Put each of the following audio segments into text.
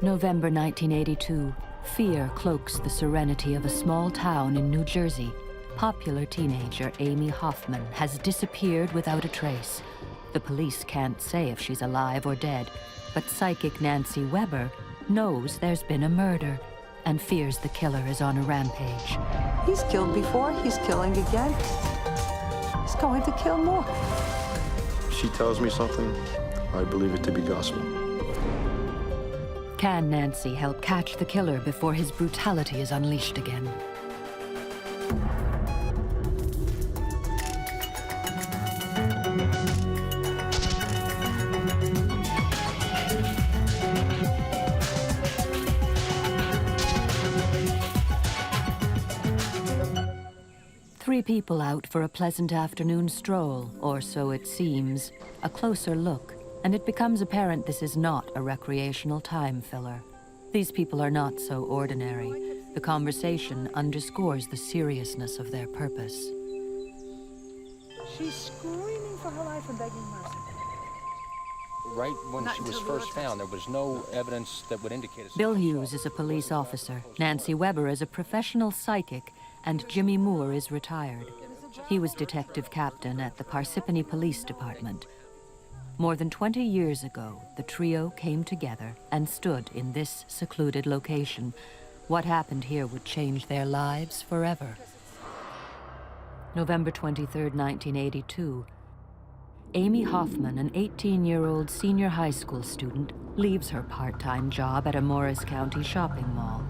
November 1982. Fear cloaks the serenity of a small town in New Jersey. Popular teenager Amy Hoffman has disappeared without a trace. The police can't say if she's alive or dead, but psychic Nancy Weber knows there's been a murder and fears the killer is on a rampage. He's killed before, he's killing again. He's going to kill more. She tells me something, I believe it to be gospel. Can Nancy help catch the killer before his brutality is unleashed again? Three people out for a pleasant afternoon stroll, or so it seems. A closer look, and it becomes apparent this is not a recreational time filler. These people are not so ordinary. The conversation underscores the seriousness of their purpose. She's screaming for her life and begging mercy. Right when she was first found, there was no evidence that would indicate a... Bill Hughes is a police officer, Nancy Weber is a professional psychic, and Jimmy Moore is retired. He was detective captain at the Parsippany Police Department. More than 20 years ago, the trio came together and stood in this secluded location. What happened here would change their lives forever. November 23rd, 1982. Amy Hoffman, an 18-year-old senior high school student, leaves her part-time job at a Morris County shopping mall.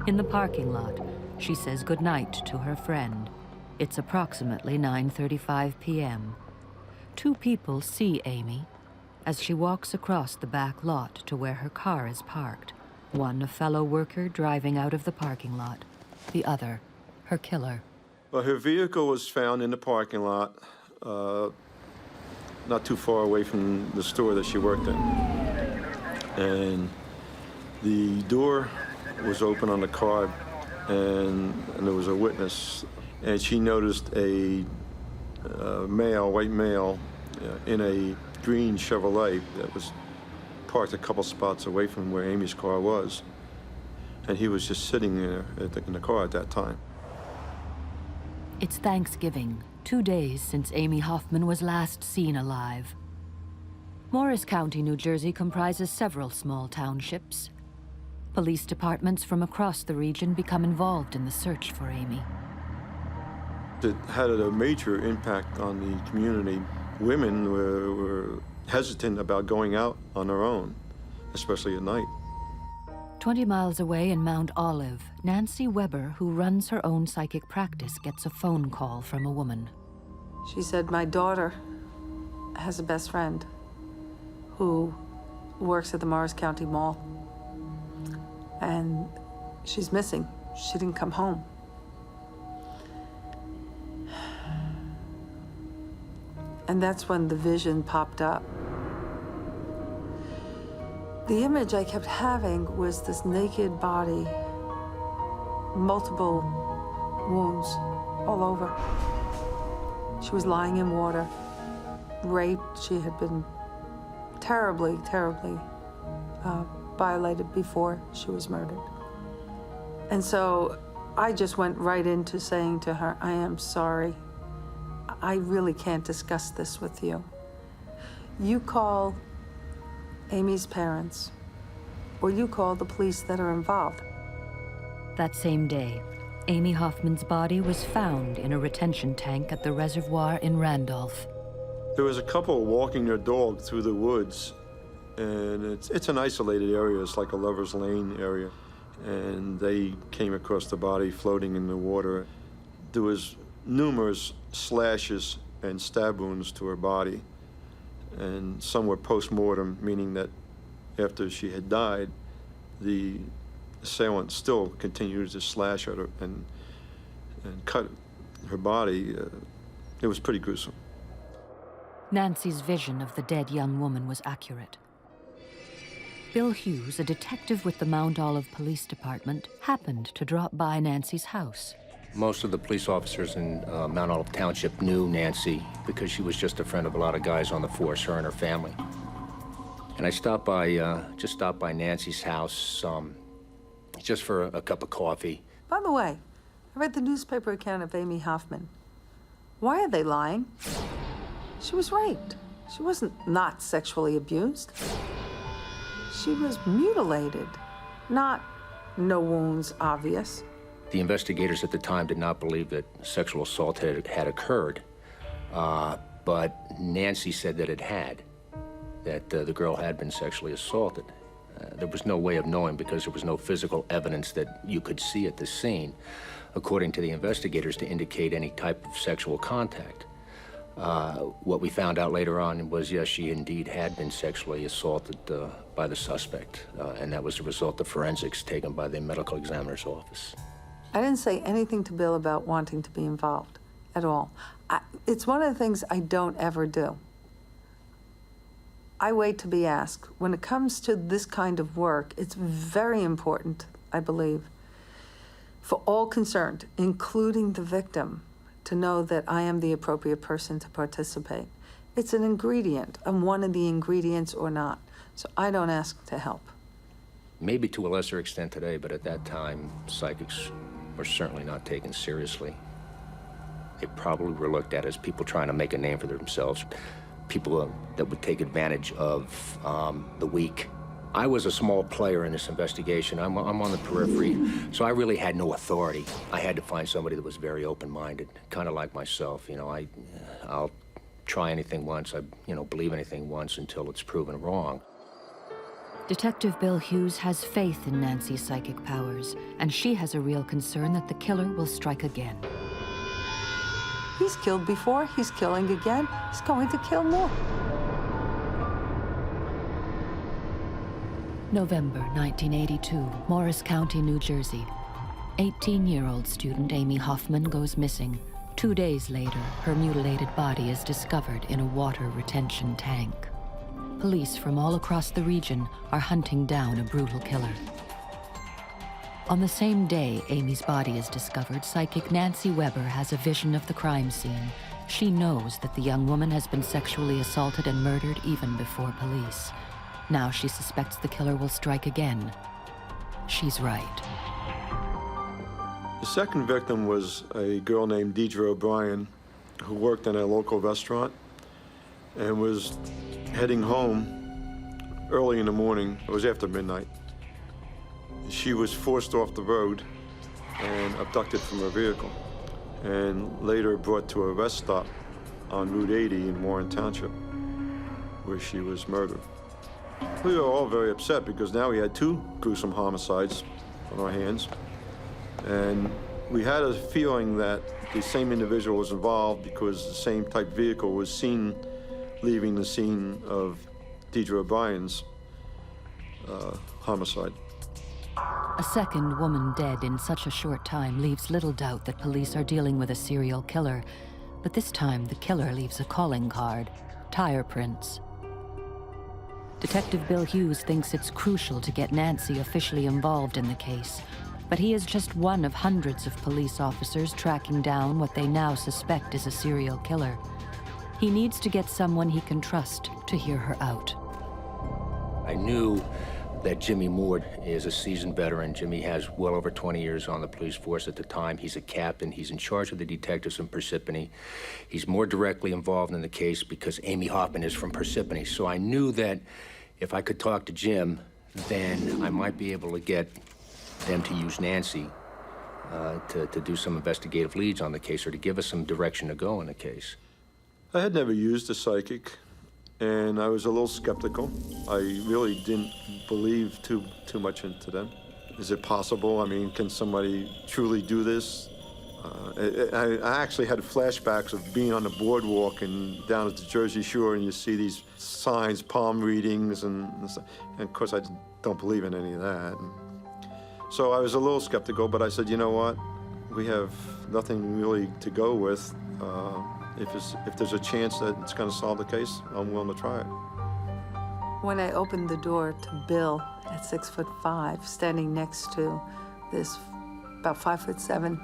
In the parking lot, she says goodnight to her friend. It's approximately 9:35 p.m. Two people see Amy as she walks across the back lot to where her car is parked. One, a fellow worker driving out of the parking lot. The other, her killer. Well, her vehicle was found in the parking lot, not too far away from the store that she worked in. And the door was open on the car, and there was a witness, and she noticed a white male, in a green Chevrolet that was parked a couple spots away from where Amy's car was. And he was just sitting there in the car at that time. It's Thanksgiving, 2 days since Amy Hoffman was last seen alive. Morris County, New Jersey comprises several small townships. Police departments from across the region become involved in the search for Amy. It had a major impact on the community. Women were hesitant about going out on their own, especially at night. 20 miles away in Mount Olive, Nancy Weber, who runs her own psychic practice, gets a phone call from a woman. She said, my daughter has a best friend who works at the Morris County Mall. And she's missing. She didn't come home. And that's when the vision popped up. The image I kept having was this naked body, multiple wounds all over. She was lying in water, raped. She had been terribly, terribly violated before she was murdered. And so I just went right into saying to her, I am sorry. I really can't discuss this with you. You call Amy's parents, or you call the police that are involved. That same day, Amy Hoffman's body was found in a retention tank at the reservoir in Randolph. There was a couple walking their dog through the woods, and it's an isolated area. It's like a lover's lane area. And they came across the body floating in the water. There was numerous slashes and stab wounds to her body. And some were post-mortem, meaning that after she had died, the assailant still continued to slash at her and cut her body. It was pretty gruesome. Nancy's vision of the dead young woman was accurate. Bill Hughes, a detective with the Mount Olive Police Department, happened to drop by Nancy's house. Most of the police officers in Mount Olive Township knew Nancy because she was just a friend of a lot of guys on the force, her and her family. And I just stopped by Nancy's house, just for a cup of coffee. By the way, I read the newspaper account of Amy Hoffman. Why are they lying? She was raped. She wasn't not sexually abused. She was mutilated, not no wounds obvious. The investigators at the time did not believe that sexual assault had occurred, but Nancy said that it had, that the girl had been sexually assaulted. There was no way of knowing because there was no physical evidence that you could see at the scene, according to the investigators, to indicate any type of sexual contact. What we found out later on was, yes, she indeed had been sexually assaulted by the suspect, and that was the result of forensics taken by the medical examiner's office. I didn't say anything to Bill about wanting to be involved at all. It's one of the things I don't ever do. I wait to be asked. When it comes to this kind of work, it's very important, I believe, for all concerned, including the victim, to know that I am the appropriate person to participate. It's an ingredient. I'm one of the ingredients or not. So I don't ask to help. Maybe to a lesser extent today, but at that time, psychics were certainly not taken seriously. They probably were looked at as people trying to make a name for themselves, people that would take advantage of the weak. I was a small player in this investigation. I'm on the periphery, so I really had no authority. I had to find somebody that was very open-minded, kind of like myself. You know, I'll try anything once, believe anything once until it's proven wrong. Detective Bill Hughes has faith in Nancy's psychic powers, and she has a real concern that the killer will strike again. He's killed before, he's killing again, he's going to kill more. November 1982, Morris County, New Jersey. 18-year-old student Amy Hoffman goes missing. 2 days later, her mutilated body is discovered in a water retention tank. Police from all across the region are hunting down a brutal killer. On the same day Amy's body is discovered, psychic Nancy Weber has a vision of the crime scene. She knows that the young woman has been sexually assaulted and murdered even before police. Now she suspects the killer will strike again. She's right. The second victim was a girl named Dedra O'Brien, who worked in a local restaurant and was heading home early in the morning. It was after midnight. She was forced off the road and abducted from her vehicle, and later brought to a rest stop on Route 80 in Warren Township, where she was murdered. We were all very upset because now we had two gruesome homicides on our hands, and we had a feeling that the same individual was involved because the same type vehicle was seen leaving the scene of Dedra O'Brien's homicide. A second woman dead in such a short time leaves little doubt that police are dealing with a serial killer. But this time, the killer leaves a calling card: tire prints. Detective Bill Hughes thinks it's crucial to get Nancy officially involved in the case. But he is just one of hundreds of police officers tracking down what they now suspect is a serial killer. He needs to get someone he can trust to hear her out. I knew that Jimmy Moore is a seasoned veteran. Jimmy has well over 20 years on the police force at the time. He's a captain. He's in charge of the detectives in Parsippany. He's more directly involved in the case because Amy Hoffman is from Parsippany. So I knew that if I could talk to Jim, then I might be able to get them to use Nancy to do some investigative leads on the case or to give us some direction to go in the case. I had never used a psychic, and I was a little skeptical. I really didn't believe too much into them. Is it possible? I mean, can somebody truly do this? I actually had flashbacks of being on the boardwalk and down at the Jersey Shore, and you see these signs, palm readings, and of course I don't believe in any of that. So I was a little skeptical, but I said, you know what? We have nothing really to go with. If there's a chance that it's going to solve the case, I'm willing to try it. When I opened the door to Bill at 6'5", standing next to this about 5'7"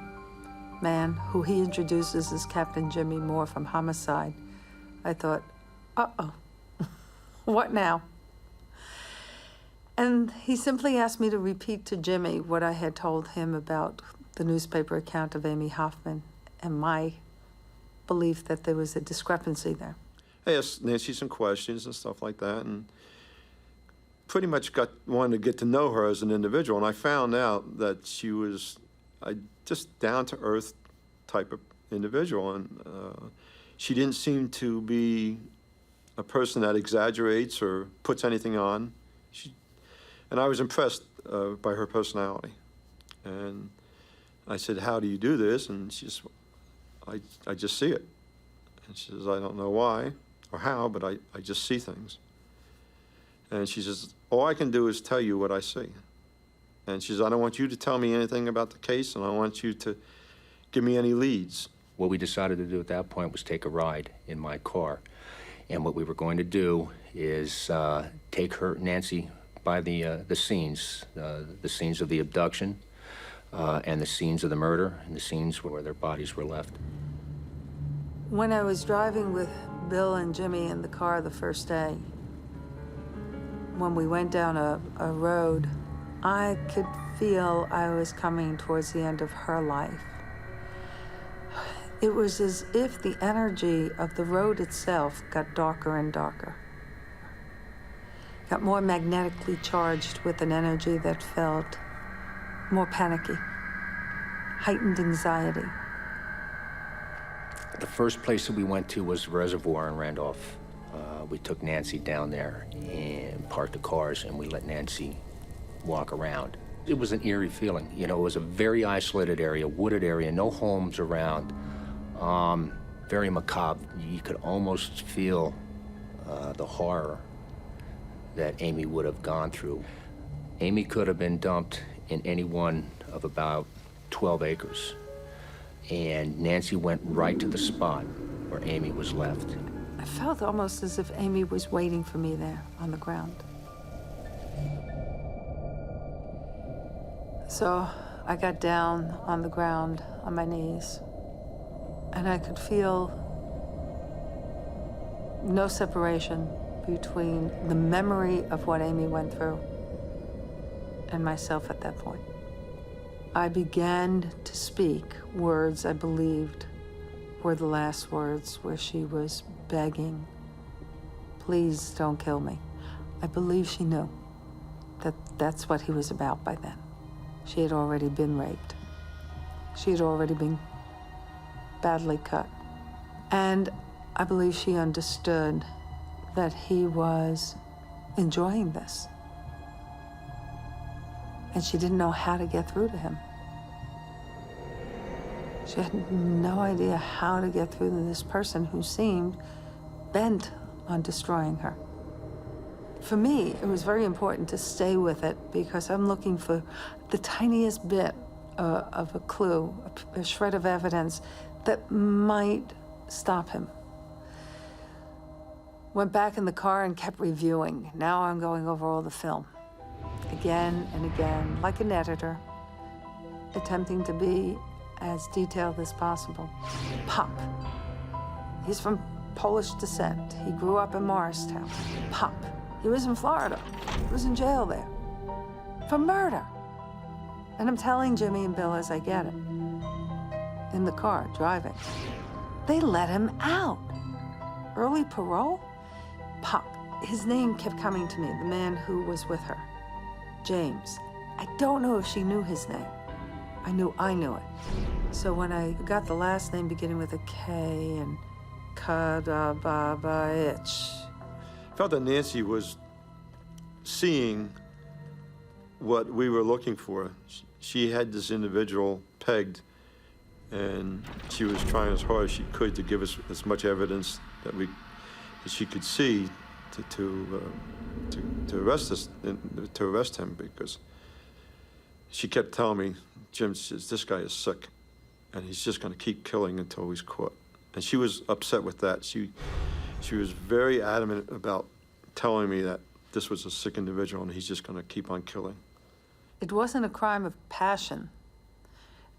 man who he introduces as Captain Jimmy Moore from Homicide, I thought, uh-oh, what now? And he simply asked me to repeat to Jimmy what I had told him about the newspaper account of Amy Hoffman and my belief that there was a discrepancy there. I asked Nancy some questions and stuff like that, and pretty much wanted to get to know her as an individual. And I found out that she was just down-to-earth type of individual, and she didn't seem to be a person that exaggerates or puts anything on. And I was impressed by her personality. And I said, "How do you do this?" And she says, I just see it. And she says, "I don't know why or how, but I just see things." And she says, "All I can do is tell you what I see." And she says, "I don't want you to tell me anything about the case, and I don't want you to give me any leads." What we decided to do at that point was take a ride in my car. And what we were going to do is take Nancy, by the scenes of the abduction, and the scenes of the murder, and the scenes where their bodies were left. When I was driving with Bill and Jimmy in the car the first day, when we went down a road, I could feel I was coming towards the end of her life. It was as if the energy of the road itself got darker and darker. Got more magnetically charged with an energy that felt more panicky, heightened anxiety. The first place that we went to was the reservoir in Randolph. We took Nancy down there and parked the cars, and we let Nancy walk around. It was an eerie feeling. You know, it was a very isolated area, wooded area, no homes around. Very macabre. You could almost feel the horror that Amy would have gone through. Amy could have been dumped in any one of about 12 acres. And Nancy went right to the spot where Amy was left. I felt almost as if Amy was waiting for me there on the ground. So I got down on the ground on my knees, and I could feel no separation between the memory of what Amy went through and myself at that point. I began to speak words I believed were the last words, where she was begging, "Please don't kill me." I believe she knew that that's what he was about by then. She had already been raped. She had already been badly cut. And I believe she understood that he was enjoying this. And she didn't know how to get through to him. She had no idea how to get through to this person who seemed bent on destroying her. For me, it was very important to stay with it because I'm looking for the tiniest bit of a clue, a shred of evidence that might stop him. Went back in the car and kept reviewing. Now I'm going over all the film, again and again, like an editor, attempting to be as detailed as possible. Pop. He's from Polish descent. He grew up in Morristown. Pop. He was in Florida. He was in jail there for murder. And I'm telling Jimmy and Bill as I get it, in the car, driving. They let him out. Early parole? Pop. His name kept coming to me, the man who was with her. James. I don't know if she knew his name. I knew it. So when I got the last name beginning with a K and Kadababaich. I felt that Nancy was seeing what we were looking for. She had this individual pegged, and she was trying as hard as she could to give us as much evidence that she could see to arrest him, because she kept telling me, "Jim says this guy is sick, and he's just going to keep killing until he's caught." And she was upset with that. She was very adamant about telling me that this was a sick individual and he's just going to keep on killing. It wasn't a crime of passion.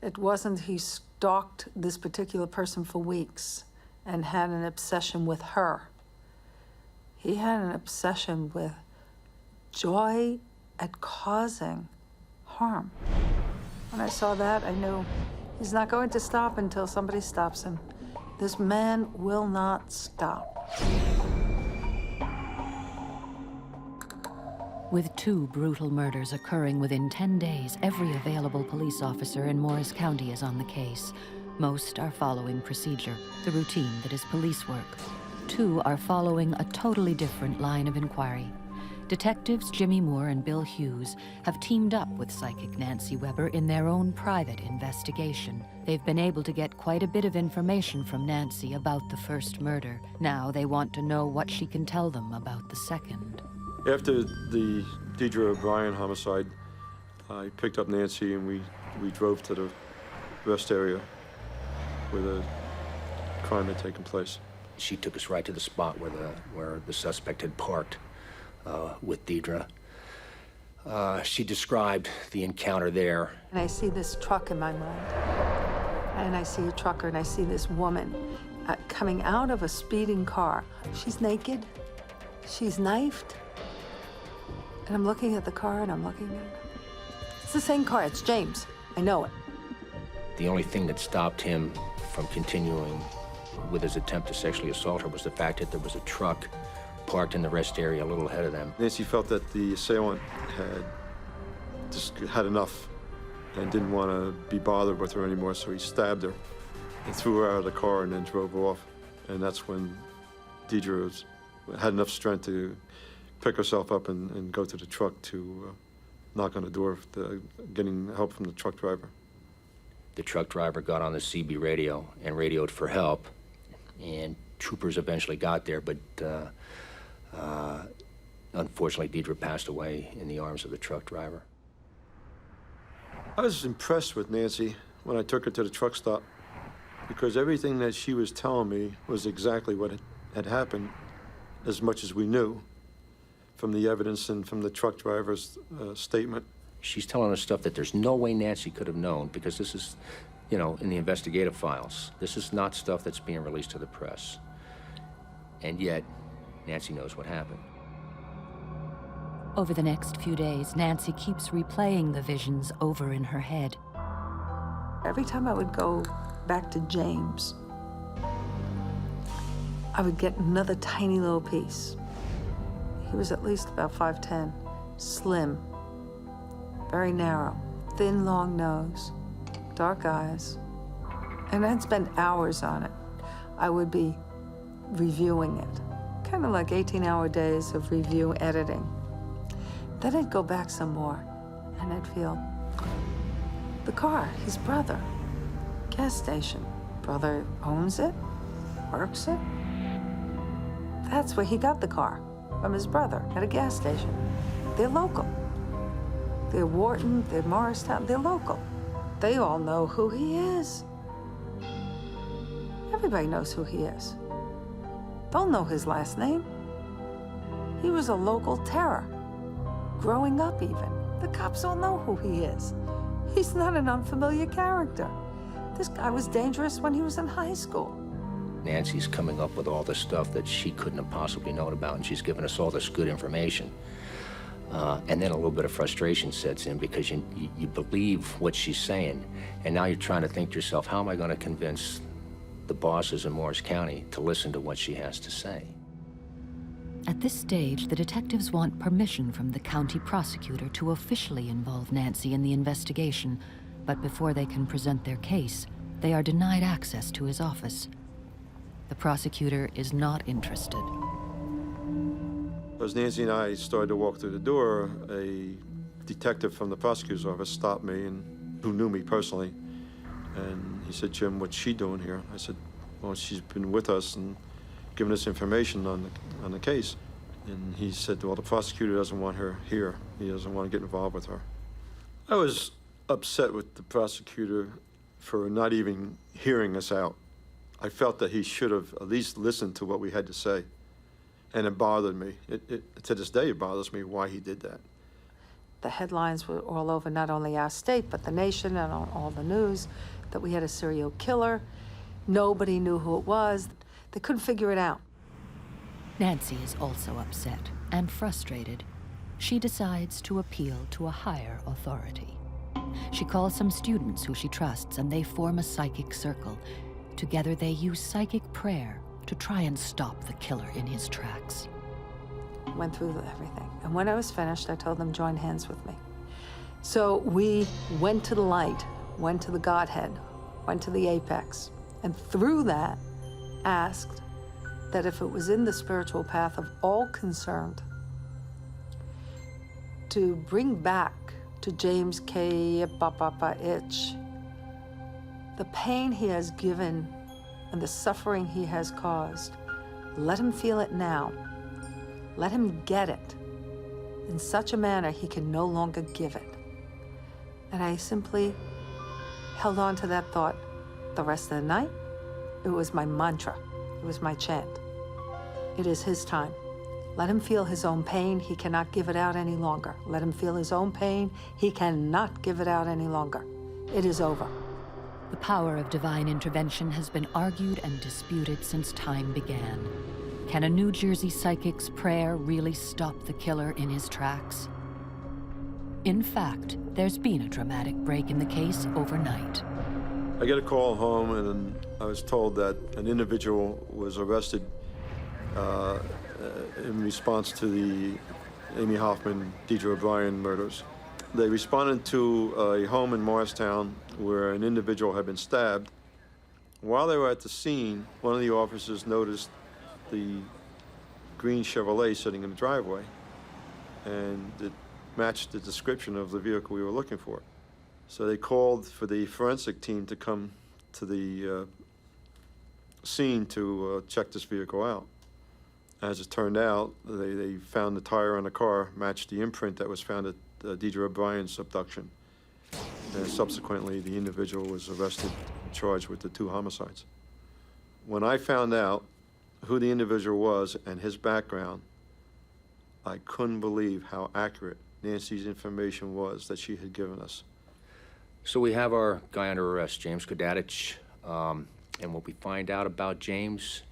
It wasn't he stalked this particular person for weeks and had an obsession with her. He had an obsession with joy at causing harm. When I saw that, I knew he's not going to stop until somebody stops him. This man will not stop. With 2 brutal murders occurring within 10 days, every available police officer in Morris County is on the case. Most are following procedure, the routine that is police work. 2 are following a totally different line of inquiry. Detectives Jimmy Moore and Bill Hughes have teamed up with psychic Nancy Weber in their own private investigation. They've been able to get quite a bit of information from Nancy about the first murder. Now they want to know what she can tell them about the second. After the Dedra O'Brien homicide, I picked up Nancy and we drove to the rest area where the crime had taken place. She took us right to the spot where the suspect had parked with Dedra. She described the encounter there. And I see this truck in my mind. And I see a trucker, and I see this woman coming out of a speeding car. She's naked. She's knifed. And I'm looking at the car, and I'm looking at it. It's the same car. It's James. I know it. The only thing that stopped him from continuing with his attempt to sexually assault her was the fact that there was a truck parked in the rest area a little ahead of them. Nancy felt that the assailant had just had enough and didn't want to be bothered with her anymore, so he stabbed her and threw her out of the car and then drove off. And that's when Dedra had enough strength to pick herself up and go to the truck to knock on the door, getting help from the truck driver. The truck driver got on the CB radio and radioed for help, and troopers eventually got there, but unfortunately, Dedra passed away in the arms of the truck driver. I was impressed with Nancy when I took her to the truck stop because everything that she was telling me was exactly what had happened, as much as we knew from the evidence and from the truck driver's statement. She's telling us stuff that there's no way Nancy could have known because this is, you know, in the investigative files. This is not stuff that's being released to the press. And yet, Nancy knows what happened. Over the next few days, Nancy keeps replaying the visions over in her head. Every time I would go back to James, I would get another tiny little piece. He was at least about 5'10", slim, very narrow, thin, long nose, dark eyes. And I'd spend hours on it. I would be reviewing it, kind of like 18-hour days of review editing. Then I'd go back some more, and I'd feel the car, his brother, gas station. Brother owns it, works it. That's where he got the car, from his brother at a gas station. They're local. They're Wharton, they're Morristown, they're local. They all know who he is. Everybody knows who he is. They'll know his last name. He was a local terror. Growing up even, the cops all know who he is. He's not an unfamiliar character. This guy was dangerous when he was in high school. Nancy's coming up with all this stuff that she couldn't have possibly known about, and she's giving us all this good information. And then a little bit of frustration sets in because you believe what she's saying, and now you're trying to think to yourself, how am I going to convince the bosses in Morris County to listen to what she has to say? At this stage, the detectives want permission from the county prosecutor to officially involve Nancy in the investigation, but before they can present their case, they are denied access to his office. The prosecutor is not interested. As Nancy and I started to walk through the door, a detective from the prosecutor's office stopped me, and who knew me personally. And he said, "Jim, what's she doing here?" I said, "Well, she's been with us and giving us information on the case." And he said, "Well, the prosecutor doesn't want her here. He doesn't want to get involved with her." I was upset with the prosecutor for not even hearing us out. I felt that he should have at least listened to what we had to say. And it bothered me. To this day, it bothers me why he did that. The headlines were all over not only our state, but the nation and on all the news, that we had a serial killer. Nobody knew who it was. They couldn't figure it out. Nancy is also upset and frustrated. she decides to appeal to a higher authority. She calls some students who she trusts, and they form a psychic circle. Together, they use psychic prayer to try and stop the killer in his tracks. Went through everything. And when I was finished, I told them, join hands with me. So we went to the light, went to the Godhead, went to the apex, and through that, asked that if it was in the spiritual path of all concerned, to bring back to James K. Itch the pain he has given and the suffering he has caused. Let him feel it now. Let him get it in such a manner he can no longer give it. And I simply held on to that thought the rest of the night. It was my mantra. It was my chant. It is his time. Let him feel his own pain. He cannot give it out any longer. Let him feel his own pain. He cannot give it out any longer. It is over. The power of divine intervention has been argued and disputed since time began. Can a New Jersey psychic's prayer really stop the killer in his tracks? In fact, there's been a dramatic break in the case overnight. I get a call home, and I was told that an individual was arrested in response to the Amy Hoffman, Dedra O'Brien murders. They responded to a home in Morristown where an individual had been stabbed. While they were at the scene, one of the officers noticed the green Chevrolet sitting in the driveway, and it matched the description of the vehicle we were looking for. So they called for the forensic team to come to the scene to check this vehicle out. As it turned out, they found the tire on the car matched the imprint that was found at Dedra O'Brien's abduction. And subsequently, the individual was arrested and charged with the 2 homicides. When I found out who the individual was and his background, I couldn't believe how accurate Nancy's information was that she had given us. So we have our guy under arrest, James Kodatich, and what we find out about James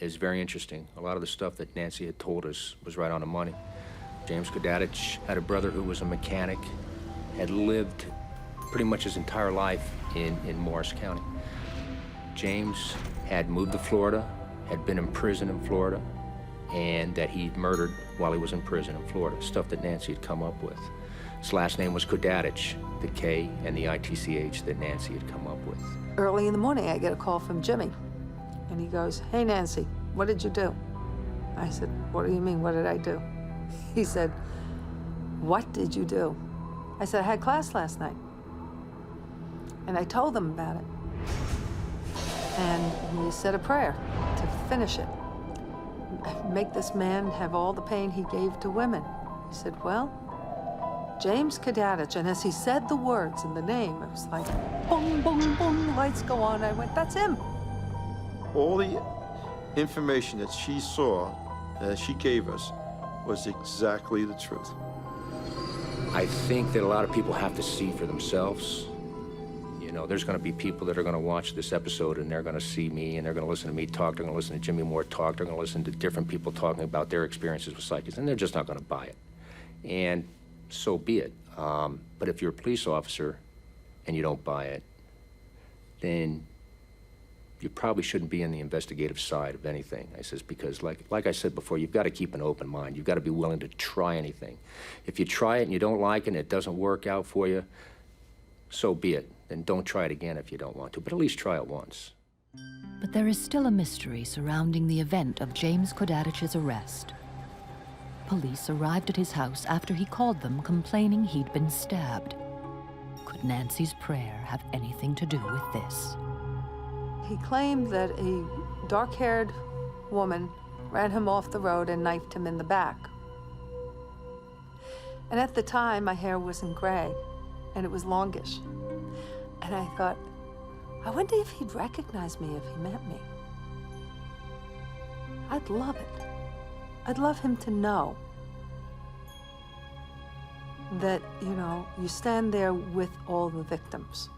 is very interesting. A lot of the stuff that Nancy had told us was right on the money. James Kodatich had a brother who was a mechanic, had lived pretty much his entire life in Morris County. James had moved to Florida, had been in prison in Florida, and that he'd murdered while he was in prison in Florida, stuff that Nancy had come up with. His last name was Kodatich, the K and the ITCH that Nancy had come up with. Early in the morning, I get a call from Jimmy. And he goes, hey, Nancy, what did you do? I said, what do you mean, what did I do? He said, what did you do? I said, I had class last night. And I told them about it. And we said a prayer to finish it. Make this man have all the pain he gave to women. He said, well, James Kodatich. And as he said the words and the name, it was like, boom, boom, boom, lights go on. I went, that's him. All the information that she saw, that she gave us, was exactly the truth. I think that a lot of people have to see for themselves. You know, there's going to be people that are going to watch this episode and they're going to see me and they're going to listen to me talk. They're going to listen to Jimmy Moore talk. They're going to listen to different people talking about their experiences with psychics, and they're just not going to buy it. And so be it. But if you're a police officer and you don't buy it, then you probably shouldn't be in the investigative side of anything. I says, because like I said before, you've got to keep an open mind. You've got to be willing to try anything. If you try it and you don't like it and it doesn't work out for you, so be it. Then don't try it again if you don't want to, but at least try it once. But there is still a mystery surrounding the event of James Kodatich's arrest. Police arrived at his house after he called them complaining he'd been stabbed. Could Nancy's prayer have anything to do with this? He claimed that a dark-haired woman ran him off the road and knifed him in the back. And at the time, my hair wasn't gray, and it was longish. And I thought, I wonder if he'd recognize me if he met me. I'd love it. I'd love him to know that, you know, you stand there with all the victims.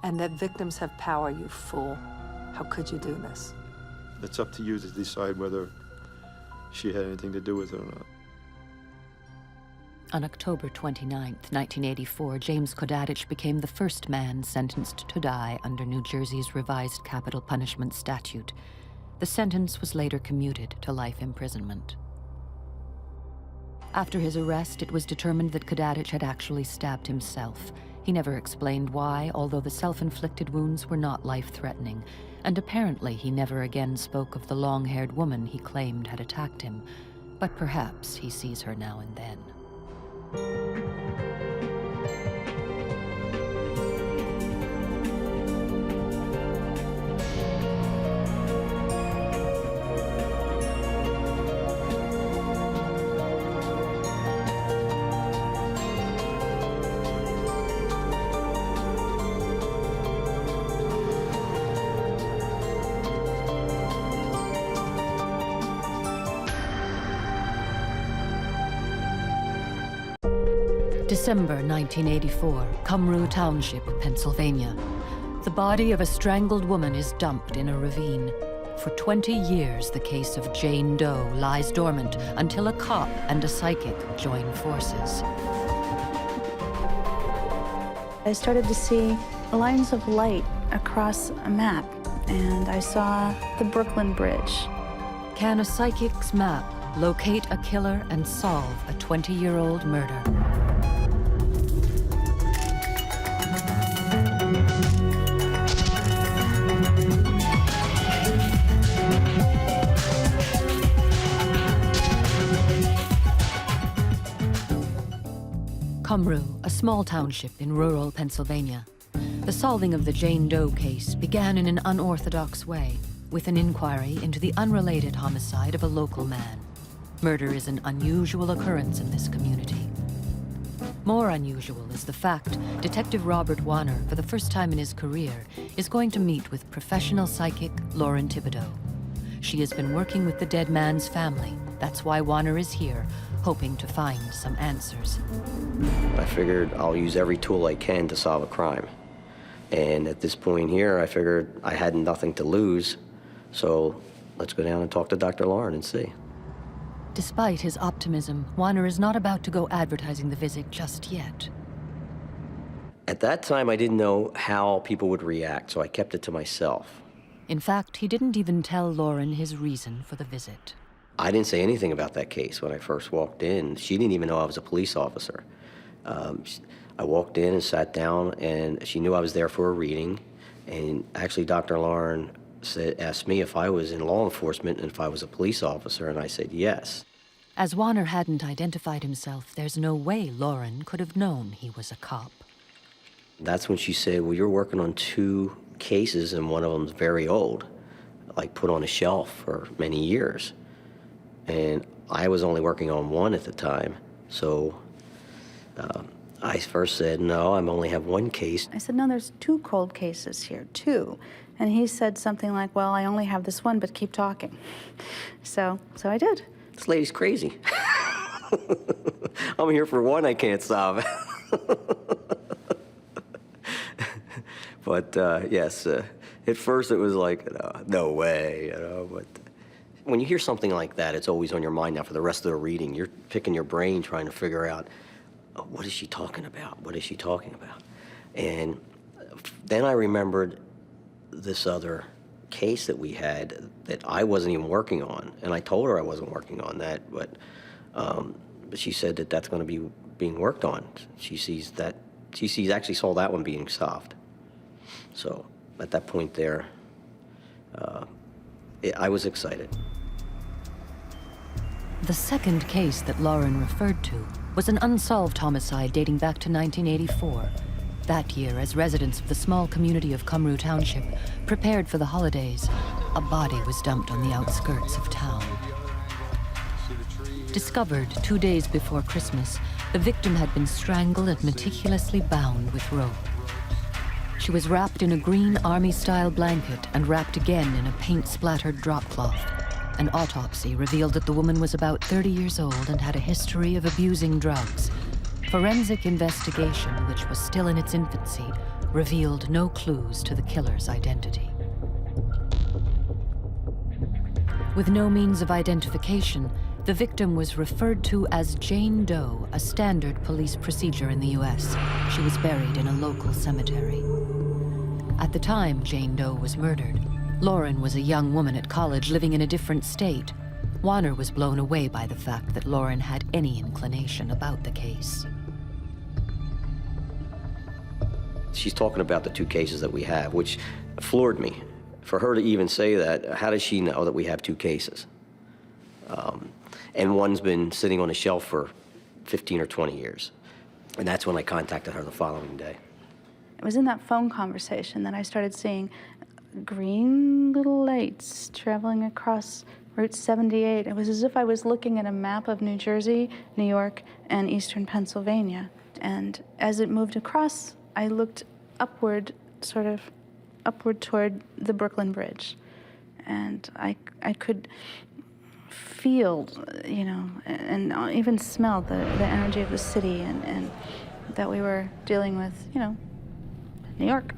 And that victims have power, you fool. How could you do this? It's up to you to decide whether she had anything to do with it or not. On October 29, 1984, James Kodadich became the first man sentenced to die under New Jersey's revised capital punishment statute. The sentence was later commuted to life imprisonment. After his arrest, it was determined that Kodadich had actually stabbed himself. He never explained why, although the self-inflicted wounds were not life-threatening, and apparently he never again spoke of the long-haired woman he claimed had attacked him. But perhaps he sees her now and then. December 1984, Cumru Township, Pennsylvania. The body of a strangled woman is dumped in a ravine. For 20 years, the case of Jane Doe lies dormant until a cop and a psychic join forces. I started to see lines of light across a map, and I saw the Brooklyn Bridge. Can a psychic's map locate a killer and solve a 20-year-old murder? Cumru, a small township in rural Pennsylvania. The solving of the Jane Doe case began in an unorthodox way, with an inquiry into the unrelated homicide of a local man. Murder is an unusual occurrence in this community. More unusual is the fact Detective Robert Warner, for the first time in his career, is going to meet with professional psychic Lauren Thibodeau. She has been working with the dead man's family. That's why Warner is here, hoping to find some answers. I figured I'll use every tool I can to solve a crime. And at this point here, I figured I had nothing to lose, so let's go down and talk to Dr. Lauren and see. Despite his optimism, Warner is not about to go advertising the visit just yet. At that time, I didn't know how people would react, so I kept it to myself. In fact, he didn't even tell Lauren his reason for the visit. I didn't say anything about that case when I first walked in. She didn't even know I was a police officer. I walked in and sat down, and she knew I was there for a reading. And actually, Dr. Lauren asked me if I was in law enforcement and if I was a police officer, and I said yes. As Warner hadn't identified himself, there's no way Lauren could have known he was a cop. That's when she said, well, you're working on 2 cases, and one of them's very old, like put on a shelf for many years. And I was only working on 1 at the time, so I first said, no, I only have 1 case. I said, no, there's 2 cold cases here, 2. And he said something like, well, I only have this one, but keep talking. So I did. This lady's crazy. I'm here for 1 I can't solve. But yes, at first it was like, no way, but when you hear something like that, it's always on your mind now for the rest of the reading. You're picking your brain trying to figure out, what is she talking about? What is she talking about? And then I remembered this other case that we had that I wasn't even working on. And I told her I wasn't working on that, but she said that that's going to be being worked on. She actually saw that one being solved. So at that point there, I was excited. The second case that Lauren referred to was an unsolved homicide dating back to 1984. That year, as residents of the small community of Cumru Township prepared for the holidays, a body was dumped on the outskirts of town. Discovered 2 days before Christmas, the victim had been strangled and meticulously bound with rope. She was wrapped in a green army-style blanket and wrapped again in a paint-splattered drop cloth. An autopsy revealed that the woman was about 30 years old and had a history of abusing drugs. Forensic investigation, which was still in its infancy, revealed no clues to the killer's identity. With no means of identification, The victim was referred to as Jane Doe, a standard police procedure in the U.S. She was buried in a local cemetery. At the time Jane Doe was murdered, Lauren was a young woman at college living in a different state. Warner was blown away by the fact that Lauren had any inclination about the case. She's talking about the 2 cases that we have, which floored me. For her to even say that, how does she know that we have 2 cases? And one's been sitting on a shelf for 15 or 20 years. And that's when I contacted her the following day. It was in that phone conversation that I started seeing green little lights traveling across Route 78. It was as if I was looking at a map of New Jersey, New York, and eastern Pennsylvania. And as it moved across, I looked upward, sort of upward toward the Brooklyn Bridge. And I could feel, you know, and even smell the energy of the city and that we were dealing with, you know, New York.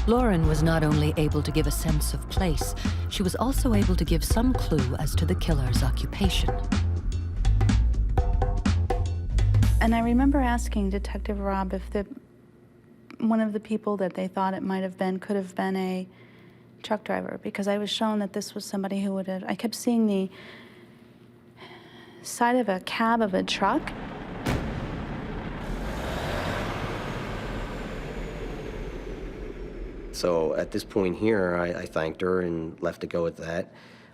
Lauren was not only able to give a sense of place, she was also able to give some clue as to the killer's occupation. And I remember asking Detective Rob if one of the people that they thought it might have been could have been a truck driver, because I was shown that this was somebody who would have, I kept seeing the side of a cab of a truck. So at this point here, I thanked her and left to go at that.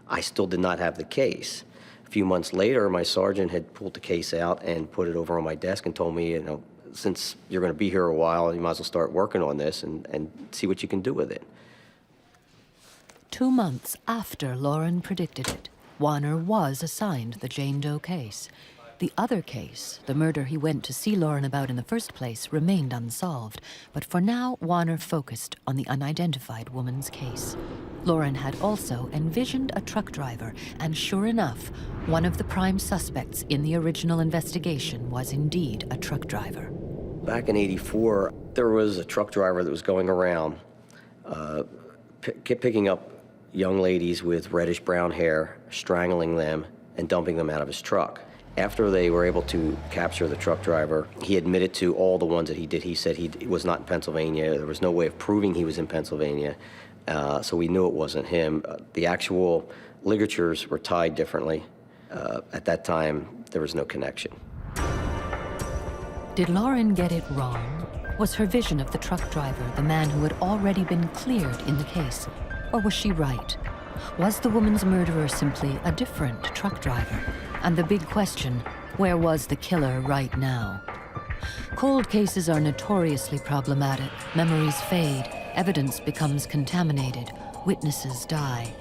I still did not have the case. A few months later, my sergeant had pulled the case out and put it over on my desk and told me, you know, since you're going to be here a while, you might as well start working on this and see what you can do with it. 2 months after Lauren predicted it, Warner was assigned the Jane Doe case. The other case, the murder he went to see Lauren about in the first place, remained unsolved. But for now, Warner focused on the unidentified woman's case. Lauren had also envisioned a truck driver, and sure enough, one of the prime suspects in the original investigation was indeed a truck driver. Back in '84, there was a truck driver that was going around picking up young ladies with reddish-brown hair, strangling them, and dumping them out of his truck. After they were able to capture the truck driver, he admitted to all the ones that he did. He said he was not in Pennsylvania. There was no way of proving he was in Pennsylvania, so we knew it wasn't him. The actual ligatures were tied differently. At that time, there was no connection. Did Lauren get it wrong? Was her vision of the truck driver the man who had already been cleared in the case? Or was she right? Was the woman's murderer simply a different truck driver? And the big question, where was the killer right now? Cold cases are notoriously problematic. Memories fade, evidence becomes contaminated, witnesses die.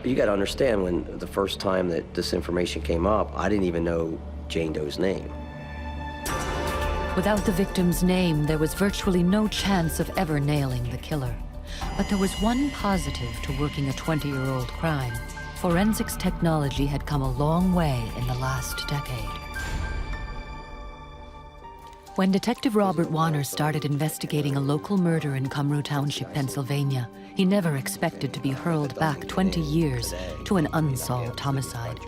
You got to understand, when the first time that this information came up, I didn't even know Jane Doe's name. Without the victim's name, there was virtually no chance of ever nailing the killer. But there was one positive to working a 20-year-old crime. Forensics technology had come a long way in the last decade. When Detective Robert Warner started investigating a local murder in Cumru Township, Pennsylvania, he never expected to be hurled back 20 years to an unsolved homicide.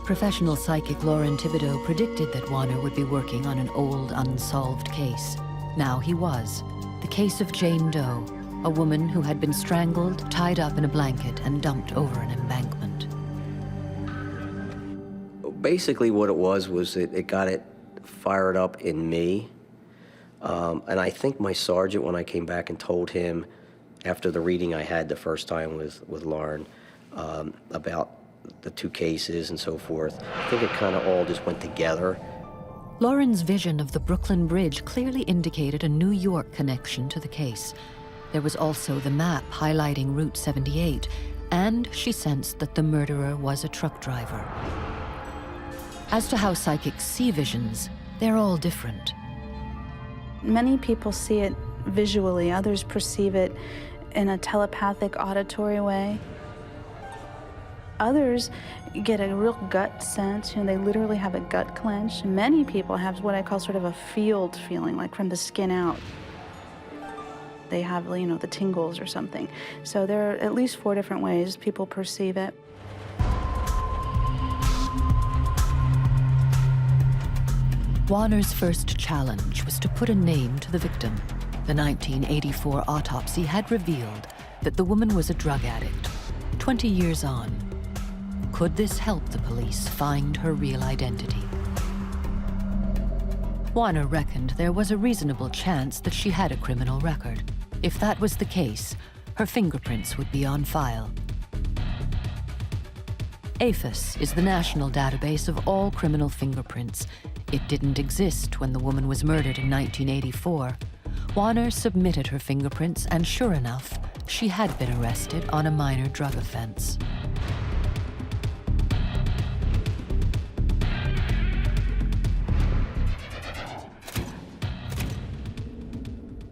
Professional psychic Lauren Thibodeau predicted that Warner would be working on an old, unsolved case. Now he was. The case of Jane Doe, a woman who had been strangled, tied up in a blanket, and dumped over an embankment. Basically what it was it got it fired up in me. And I think my sergeant, when I came back and told him after the reading I had the first time with Lauren about the 2 cases and so forth, I think it kind of all just went together. Lauren's vision of the Brooklyn Bridge clearly indicated a New York connection to the case. There was also the map highlighting Route 78, and she sensed that the murderer was a truck driver. As to how psychics see visions, they're all different. Many people see it visually, others perceive it in a telepathic, auditory way. Others get a real gut sense, they literally have a gut clench. Many people have what I call sort of a field feeling, like from the skin out. they have, you know, the tingles or something. So there are at least 4 different ways people perceive it. Warner's first challenge was to put a name to the victim. The 1984 autopsy had revealed that the woman was a drug addict, 20 years on. Could this help the police find her real identity? Warner reckoned there was a reasonable chance that she had a criminal record. If that was the case, her fingerprints would be on file. AFIS is the national database of all criminal fingerprints. It didn't exist when the woman was murdered in 1984. Warner submitted her fingerprints, and sure enough, she had been arrested on a minor drug offense.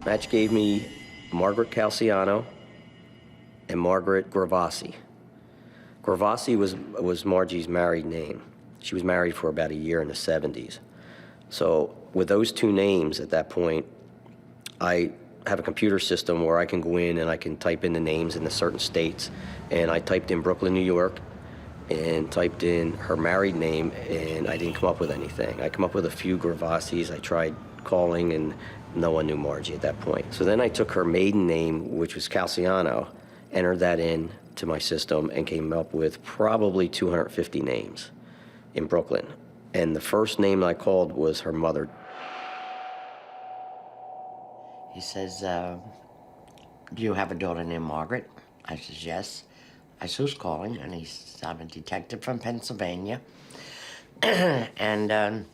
Match gave me Margaret Calciano and Margaret Gravasi. Gravasi was Margie's married name. She was married for about a year in the 70s. So with those 2 names at that point, I have a computer system where I can go in and I can type in the names in the certain states. And I typed in Brooklyn, New York, and typed in her married name, and I didn't come up with anything. I come up with a few Gravasis. I tried calling, and no one knew Margie at that point. So then I took her maiden name, which was Calciano, entered that in to my system, and came up with probably 250 names in Brooklyn. And the first name I called was her mother. He says, do you have a daughter named Margaret? I says, yes. I said, who's calling? And he says, I'm a detective from Pennsylvania. And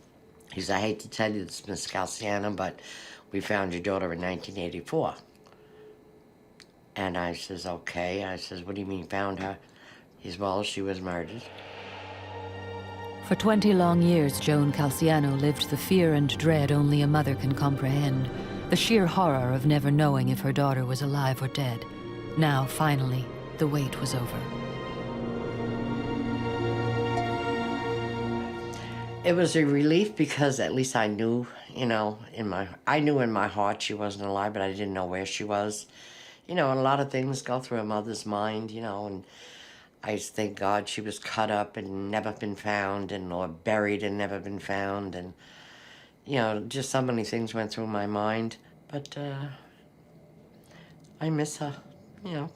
he said, I hate to tell you this, Miss Calciano, but we found your daughter in 1984. And I says, okay. I says, what do you mean found her? He says, well, she was murdered. For 20 long years, Joan Calciano lived the fear and dread only a mother can comprehend. The sheer horror of never knowing if her daughter was alive or dead. Now, finally, the wait was over. It was a relief because at least I knew, you know, I knew in my heart she wasn't alive, but I didn't know where she was. You know, and a lot of things go through a mother's mind, you know, and I just thank God she was cut up and never been found, or buried and never been found, and, you know, just so many things went through my mind. But I miss her, you know.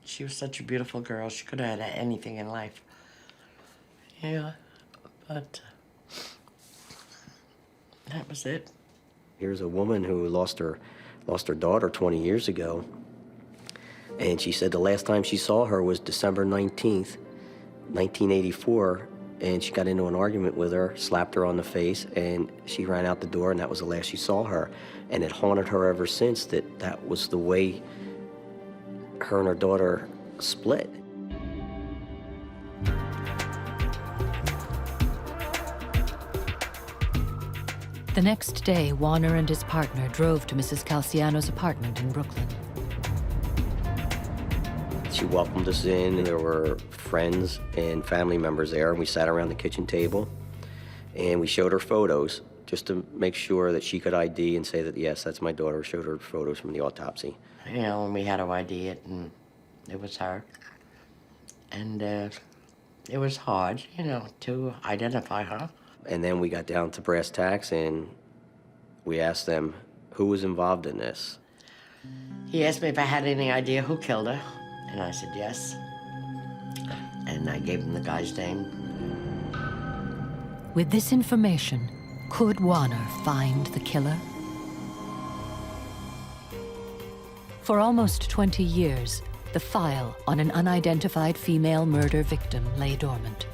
She was such a beautiful girl. She could have had anything in life. Yeah, but that was it. Here's a woman who lost her daughter 20 years ago, and she said the last time she saw her was December 19th, 1984, and she got into an argument with her, slapped her on the face, and she ran out the door, and that was the last she saw her. And it haunted her ever since that was the way her and her daughter split. The next day, Warner and his partner drove to Mrs. Calciano's apartment in Brooklyn. She welcomed us in, and there were friends and family members there, and we sat around the kitchen table, and we showed her photos just to make sure that she could ID and say that, yes, that's my daughter. Showed her photos from the autopsy. You know, and we had to ID it, and it was her. And it was hard, you know, to identify her. And then we got down to brass tacks, and we asked them who was involved in this. He asked me if I had any idea who killed her, and I said yes. And I gave him the guy's name. With this information, could Warner find the killer? For almost 20 years, the file on an unidentified female murder victim lay dormant.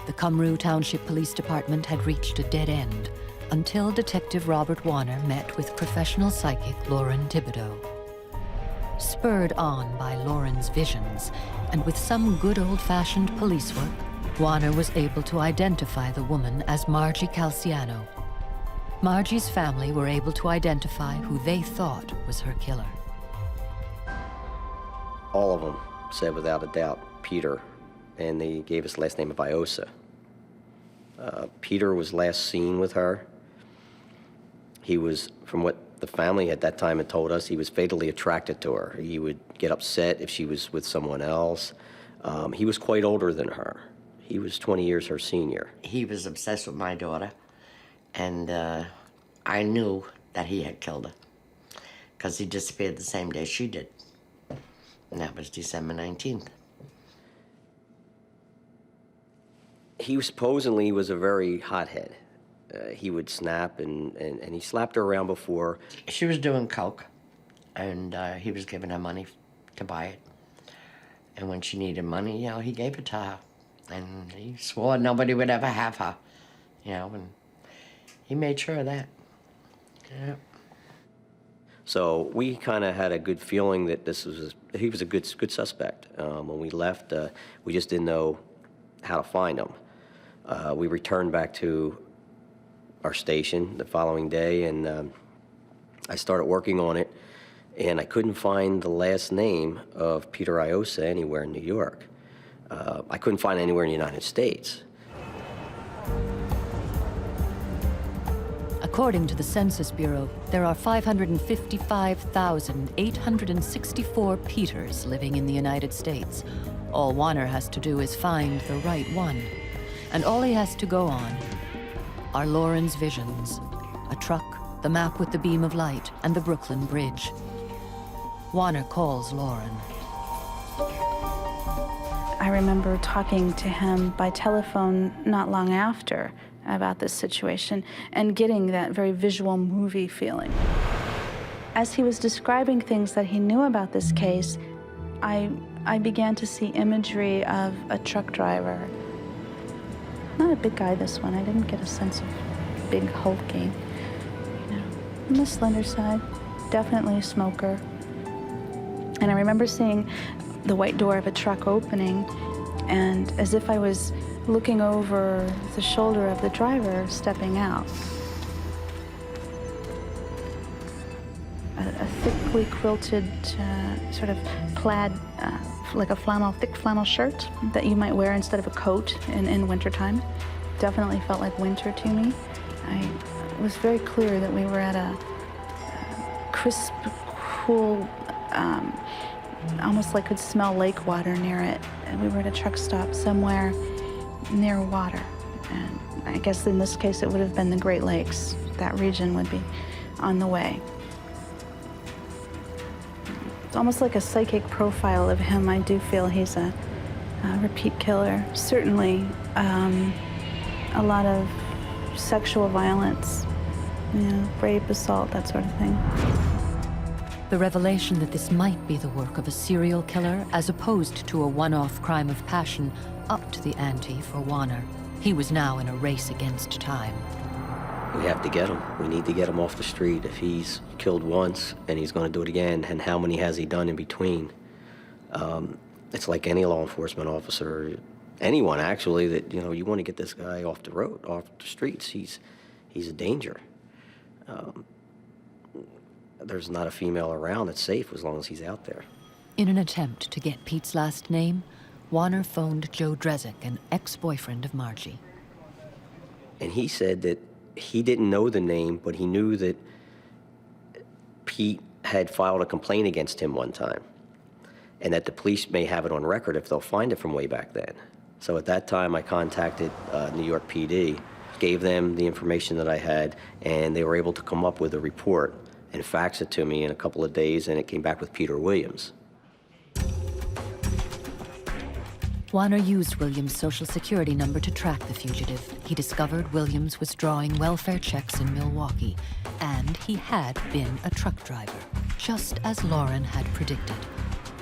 The Cumru Township Police Department had reached a dead end until Detective Robert Warner met with professional psychic Lauren Thibodeau. Spurred on by Lauren's visions, and with some good old-fashioned police work, Warner was able to identify the woman as Margie Calciano. Margie's family were able to identify who they thought was her killer. All of them said without a doubt Peter, and they gave us the last name of Iosa. Peter was last seen with her He was, from what the family at that time had told us, he was fatally attracted to her. He would get upset if she was with someone else. He was quite older than her. He was 20 years her senior. He was obsessed with my daughter, and I knew that he had killed her because he disappeared the same day she did, and that was December 19th. He supposedly was a very hothead. He would snap, and he slapped her around before. She was doing coke, and he was giving her money to buy it. And when she needed money, you know, he gave it to her. And he swore nobody would ever have her, you know, and he made sure of that. Yeah. So we kind of had a good feeling that he was a good suspect. When we left, we just didn't know how to find him. We returned back to our station the following day, and I started working on it, and I couldn't find the last name of Peter Iosa anywhere in New York. I couldn't find it anywhere in the United States. According to the Census Bureau, there are 555,864 Peters living in the United States. All Warner has to do is find the right one. And all he has to go on are Lauren's visions. A truck, the map with the beam of light, and the Brooklyn Bridge. Warner calls Lauren. I remember talking to him by telephone not long after about this situation and getting that very visual movie feeling. As he was describing things that he knew about this case, I began to see imagery of a truck driver. Not a big guy, this one. I didn't get a sense of big hulking. You know, on the slender side, definitely a smoker. And I remember seeing the white door of a truck opening, and as if I was looking over the shoulder of the driver stepping out. A thickly quilted sort of plaid, like a thick flannel shirt that you might wear instead of a coat in wintertime. Definitely felt like winter to me. It was very clear that we were at a crisp, cool, almost like could smell lake water near it. And we were at a truck stop somewhere near water. And I guess in this case it would have been the Great Lakes. That region would be on the way. It's almost like a psychic profile of him. I do feel he's a repeat killer. Certainly a lot of sexual violence, you know, rape, assault, that sort of thing. The revelation that this might be the work of a serial killer, as opposed to a one-off crime of passion, upped the ante for Warner. He was now in a race against time. We have to get him. We need to get him off the street. If he's killed once and he's going to do it again, and how many has he done in between? It's like any law enforcement officer, anyone actually, that, you know, you want to get this guy off the road, off the streets. He's a danger. There's not a female around that's safe as long as he's out there. In an attempt to get Pete's last name, Warner phoned Joe Drezick, an ex-boyfriend of Margie. And he said that he didn't know the name, but he knew that Pete had filed a complaint against him one time, and that the police may have it on record if they'll find it from way back then. So at that time, I contacted New York PD, gave them the information that I had, and they were able to come up with a report and fax it to me in a couple of days, and it came back with Peter Williams. Warner used Williams' social security number to track the fugitive. He discovered Williams was drawing welfare checks in Milwaukee, and he had been a truck driver, just as Lauren had predicted.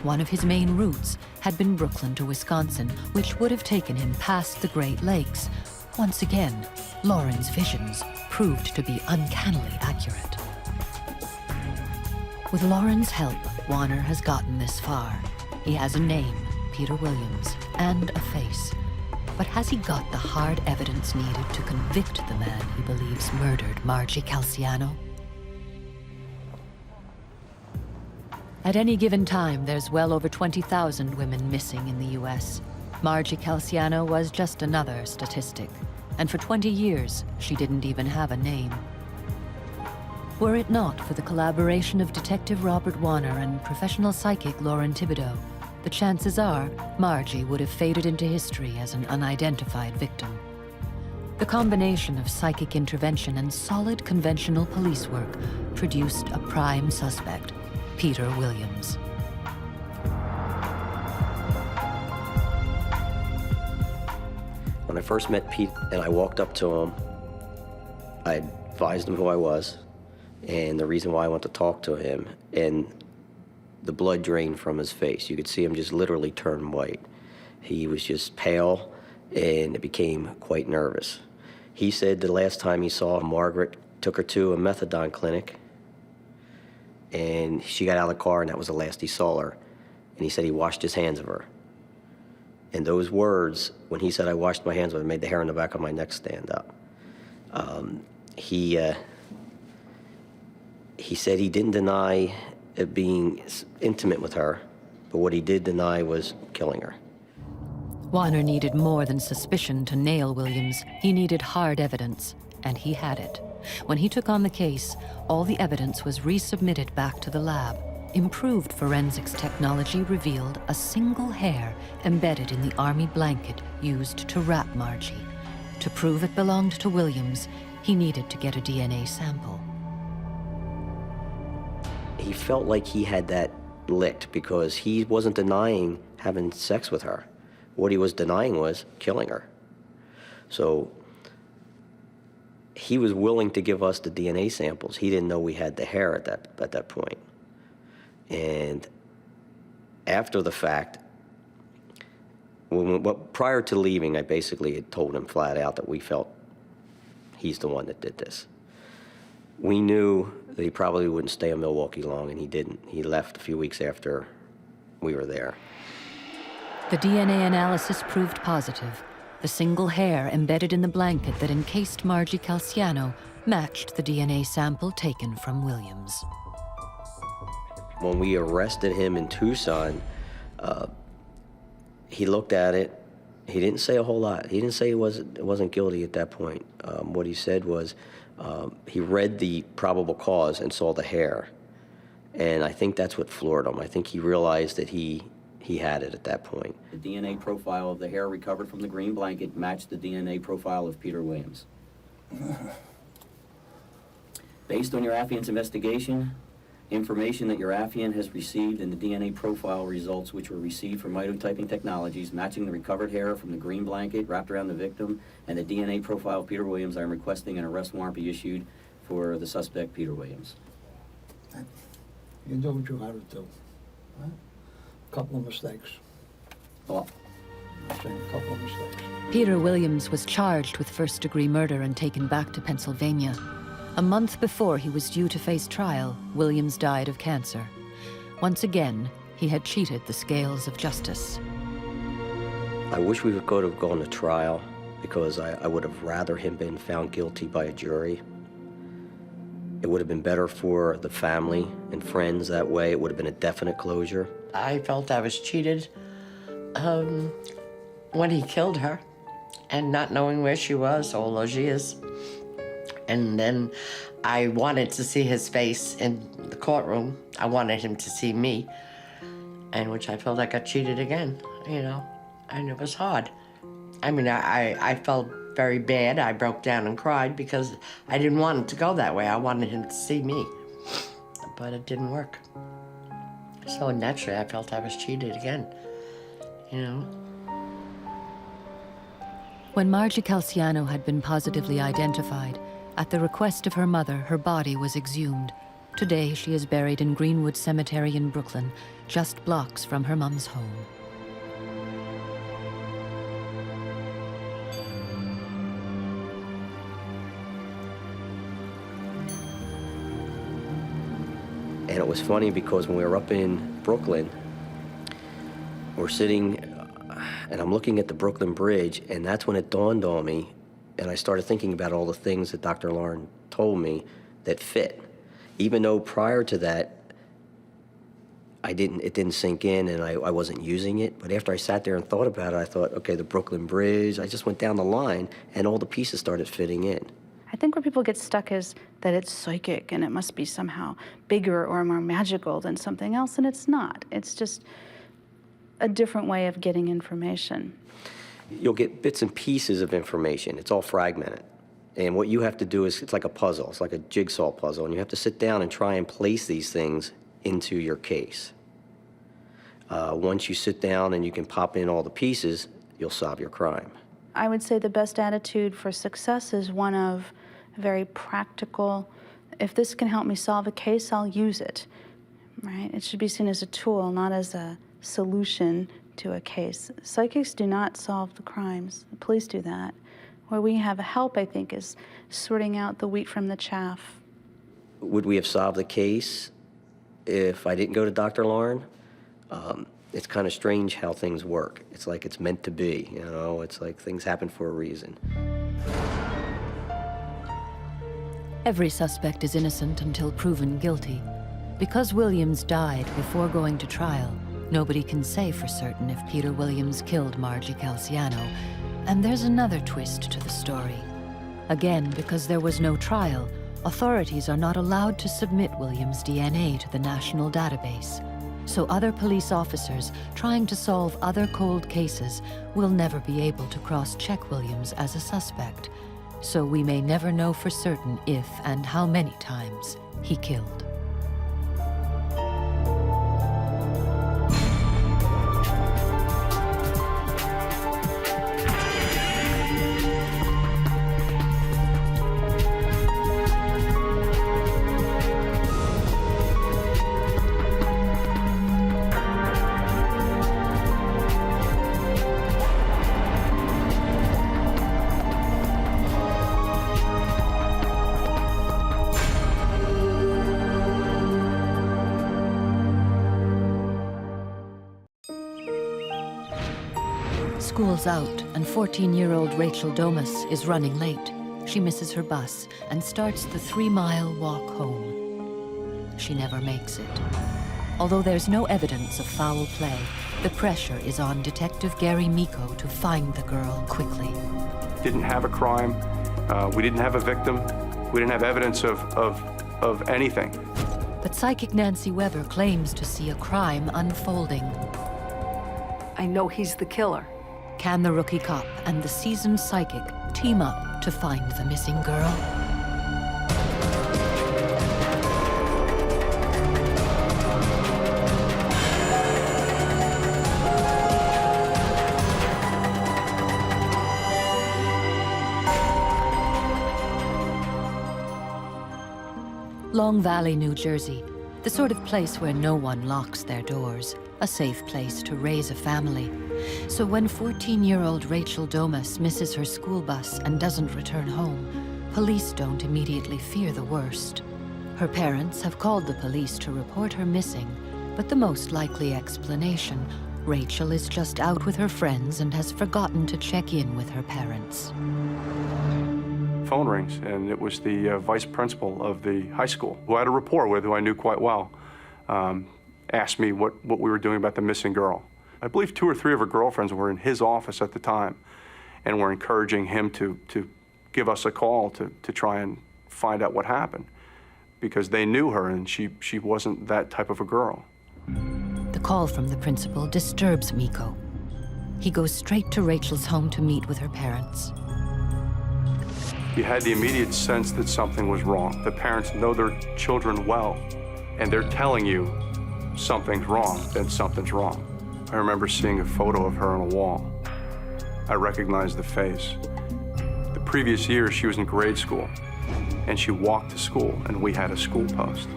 One of his main routes had been Brooklyn to Wisconsin, which would have taken him past the Great Lakes. Once again, Lauren's visions proved to be uncannily accurate. With Lauren's help, Warner has gotten this far. He has a name, Peter Williams, and a face. But has he got the hard evidence needed to convict the man he believes murdered Margie Calciano? At any given time, there's well over 20,000 women missing in the U.S. Margie Calciano was just another statistic. And for 20 years, she didn't even have a name. Were it not for the collaboration of Detective Robert Warner and professional psychic Lauren Thibodeau, the chances are Margie would have faded into history as an unidentified victim. The combination of psychic intervention and solid conventional police work produced a prime suspect, Peter Williams. When I first met Pete and I walked up to him, I advised him who I was and the reason why I went to talk to him, and the blood drained from his face. You could see him just literally turn white. He was just pale and became quite nervous. He said the last time he saw Margaret took her to a methadone clinic, and she got out of the car and that was the last he saw her. And he said he washed his hands of her. And those words, when he said I washed my hands of her, made the hair on the back of my neck stand up. He said he didn't deny being intimate with her, but what he did deny was killing her. Warner needed more than suspicion to nail Williams. He needed hard evidence, and he had it. When he took on the case, all the evidence was resubmitted back to the lab. Improved forensics technology revealed a single hair embedded in the Army blanket used to wrap Margie. To prove it belonged to Williams, he needed to get a DNA sample. He felt like he had that licked because he wasn't denying having sex with her. What he was denying was killing her. So he was willing to give us the DNA samples. He didn't know we had the hair at that point. And after the fact, prior to leaving, I basically had told him flat out that we felt he's the one that did this. We knew that he probably wouldn't stay in Milwaukee long, and he didn't. He left a few weeks after we were there. The DNA analysis proved positive. The single hair embedded in the blanket that encased Margie Calciano matched the DNA sample taken from Williams. When we arrested him in Tucson, he looked at it. He didn't say a whole lot. He didn't say he wasn't guilty at that point. What he said was he read the probable cause and saw the hair. And I think that's what floored him. I think he realized that he had it at that point. The DNA profile of the hair recovered from the green blanket matched the DNA profile of Peter Williams. Based on your affiant's investigation, information that your affiant has received and the DNA profile results which were received from mitotyping technologies matching the recovered hair from the green blanket wrapped around the victim and the DNA profile of Peter Williams, I am requesting an arrest warrant be issued for the suspect, Peter Williams. You do what you gotta do. Huh? Couple of mistakes. Well, I'm saying a couple of mistakes. Peter Williams was charged with first-degree murder and taken back to Pennsylvania. A month before he was due to face trial, Williams died of cancer. Once again, he had cheated the scales of justice. I wish we could have gone to trial because I would have rather him been found guilty by a jury. It would have been better for the family and friends that way. It would have been a definite closure. I felt I was cheated when he killed her and not knowing where she was all those years. And then I wanted to see his face in the courtroom. I wanted him to see me, and which I felt I got cheated again, you know, and it was hard. I mean, I felt very bad. I broke down and cried because I didn't want it to go that way. I wanted him to see me, but it didn't work. So naturally, I felt I was cheated again, you know. When Margie Calciano had been positively identified, at the request of her mother, her body was exhumed. Today, she is buried in Greenwood Cemetery in Brooklyn, just blocks from her mom's home. And it was funny because when we were up in Brooklyn, we're sitting, and I'm looking at the Brooklyn Bridge, and that's when it dawned on me, and I started thinking about all the things that Dr. Lauren told me that fit. Even though prior to that, it didn't sink in and I wasn't using it. But after I sat there and thought about it, I thought, okay, the Brooklyn Bridge, I just went down the line and all the pieces started fitting in. think where people get stuck is that it's psychic and it must be somehow bigger or more magical than something else, and it's not. It's just a different way of getting information. You'll get bits and pieces of information. It's all fragmented. And what you have to do is, it's like a puzzle. It's like a jigsaw puzzle, and you have to sit down and try and place these things into your case. Once you sit down and you can pop in all the pieces, you'll solve your crime. I would say the best attitude for success is one of very practical, if this can help me solve a case, I'll use it, right? It should be seen as a tool, not as a solution to a case. Psychics do not solve the crimes. The police do that. Where we have help, I think, is sorting out the wheat from the chaff. Would we have solved the case if I didn't go to Dr. Lauren? It's kind of strange how things work. It's like it's meant to be, you know? It's like things happen for a reason. Every suspect is innocent until proven guilty. Because Williams died before going to trial, nobody can say for certain if Peter Williams killed Margie Calciano. And there's another twist to the story. Again, because there was no trial, authorities are not allowed to submit Williams' DNA to the national database. So other police officers trying to solve other cold cases will never be able to cross-check Williams as a suspect. So we may never know for certain if and how many times he killed. School's out, and 14-year-old Rachel Domasis is running late. She misses her bus and starts the 3-mile walk home. She never makes it. Although there's no evidence of foul play, the pressure is on Detective Gary Miko to find the girl quickly. Didn't have a crime. We didn't have a victim. We didn't have evidence of anything. But psychic Nancy Weber claims to see a crime unfolding. I know he's the killer. Can the rookie cop and the seasoned psychic team up to find the missing girl? Long Valley, New Jersey, the sort of place where no one locks their doors, a safe place to raise a family. So when 14-year-old Rachel Domasis misses her school bus and doesn't return home, police don't immediately fear the worst. Her parents have called the police to report her missing, but the most likely explanation, Rachel is just out with her friends and has forgotten to check in with her parents. Phone rings, and it was the vice principal of the high school, who I had a rapport with, who I knew quite well, asked me what we were doing about the missing girl. I believe 2 or 3 of her girlfriends were in his office at the time and were encouraging him to give us a call to try and find out what happened, because they knew her and she wasn't that type of a girl. The call from the principal disturbs Miko. He goes straight to Rachel's home to meet with her parents. You had the immediate sense that something was wrong. The parents know their children well, and they're telling you something's wrong, then something's wrong. I remember seeing a photo of her on a wall. I recognized the face. The previous year, she was in grade school, and she walked to school, and we had a school post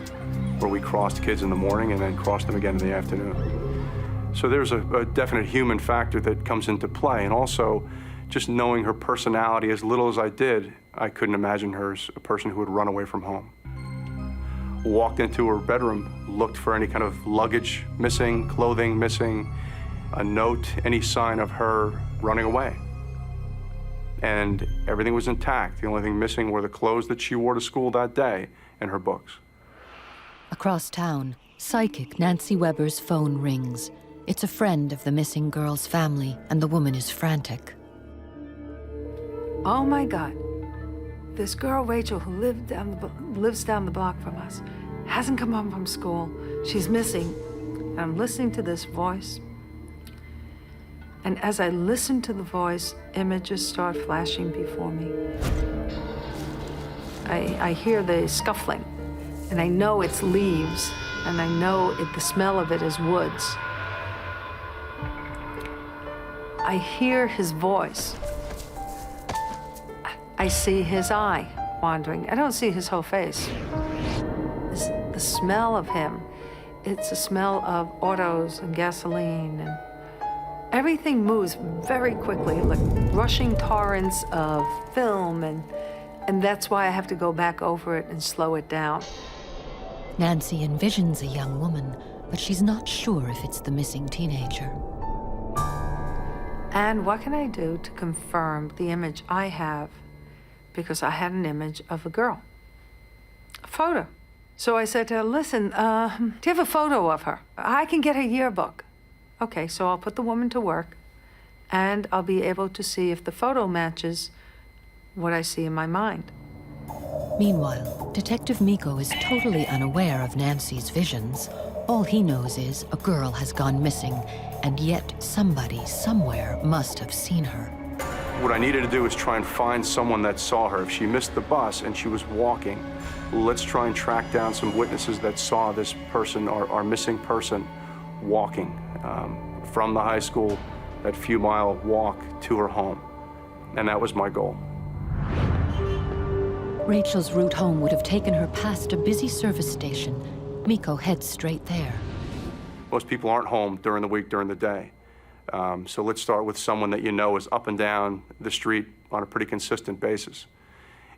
where we crossed kids in the morning and then crossed them again in the afternoon. So there's a definite human factor that comes into play, and also just knowing her personality as little as I did, I couldn't imagine her as a person who would run away from home. Walked into her bedroom, looked for any kind of luggage missing, clothing missing, a note, any sign of her running away. And everything was intact. The only thing missing were the clothes that she wore to school that day and her books. Across town, psychic Nancy Weber's phone rings. It's a friend of the missing girl's family, and the woman is frantic. Oh my God. This girl, Rachel, who lives down the block from us, hasn't come home from school. She's missing. And I'm listening to this voice. And as I listen to the voice, images start flashing before me. I hear the scuffling, and I know it's leaves, and I know the smell of it is woods. I hear his voice. I see his eye wandering. I don't see his whole face. The smell of him, it's a smell of autos and gasoline, and everything moves very quickly, like rushing torrents of film, and that's why I have to go back over it and slow it down. Nancy envisions a young woman, but she's not sure if it's the missing teenager. And what can I do to confirm the image I have? Because I had an image of a girl, a photo. So I said to her, listen, do you have a photo of her? I can get her yearbook. Okay, so I'll put the woman to work, and I'll be able to see if the photo matches what I see in my mind. Meanwhile, Detective Miko is totally unaware of Nancy's visions. All he knows is a girl has gone missing, and yet somebody, somewhere, must have seen her. What I needed to do is try and find someone that saw her. If she missed the bus and she was walking, let's try and track down some witnesses that saw this person, our missing person, walking from the high school, that few-mile walk to her home. And that was my goal. Rachel's route home would have taken her past a busy service station. Miko heads straight there. Most people aren't home during the week, during the day. So let's start with someone that you know is up and down the street on a pretty consistent basis.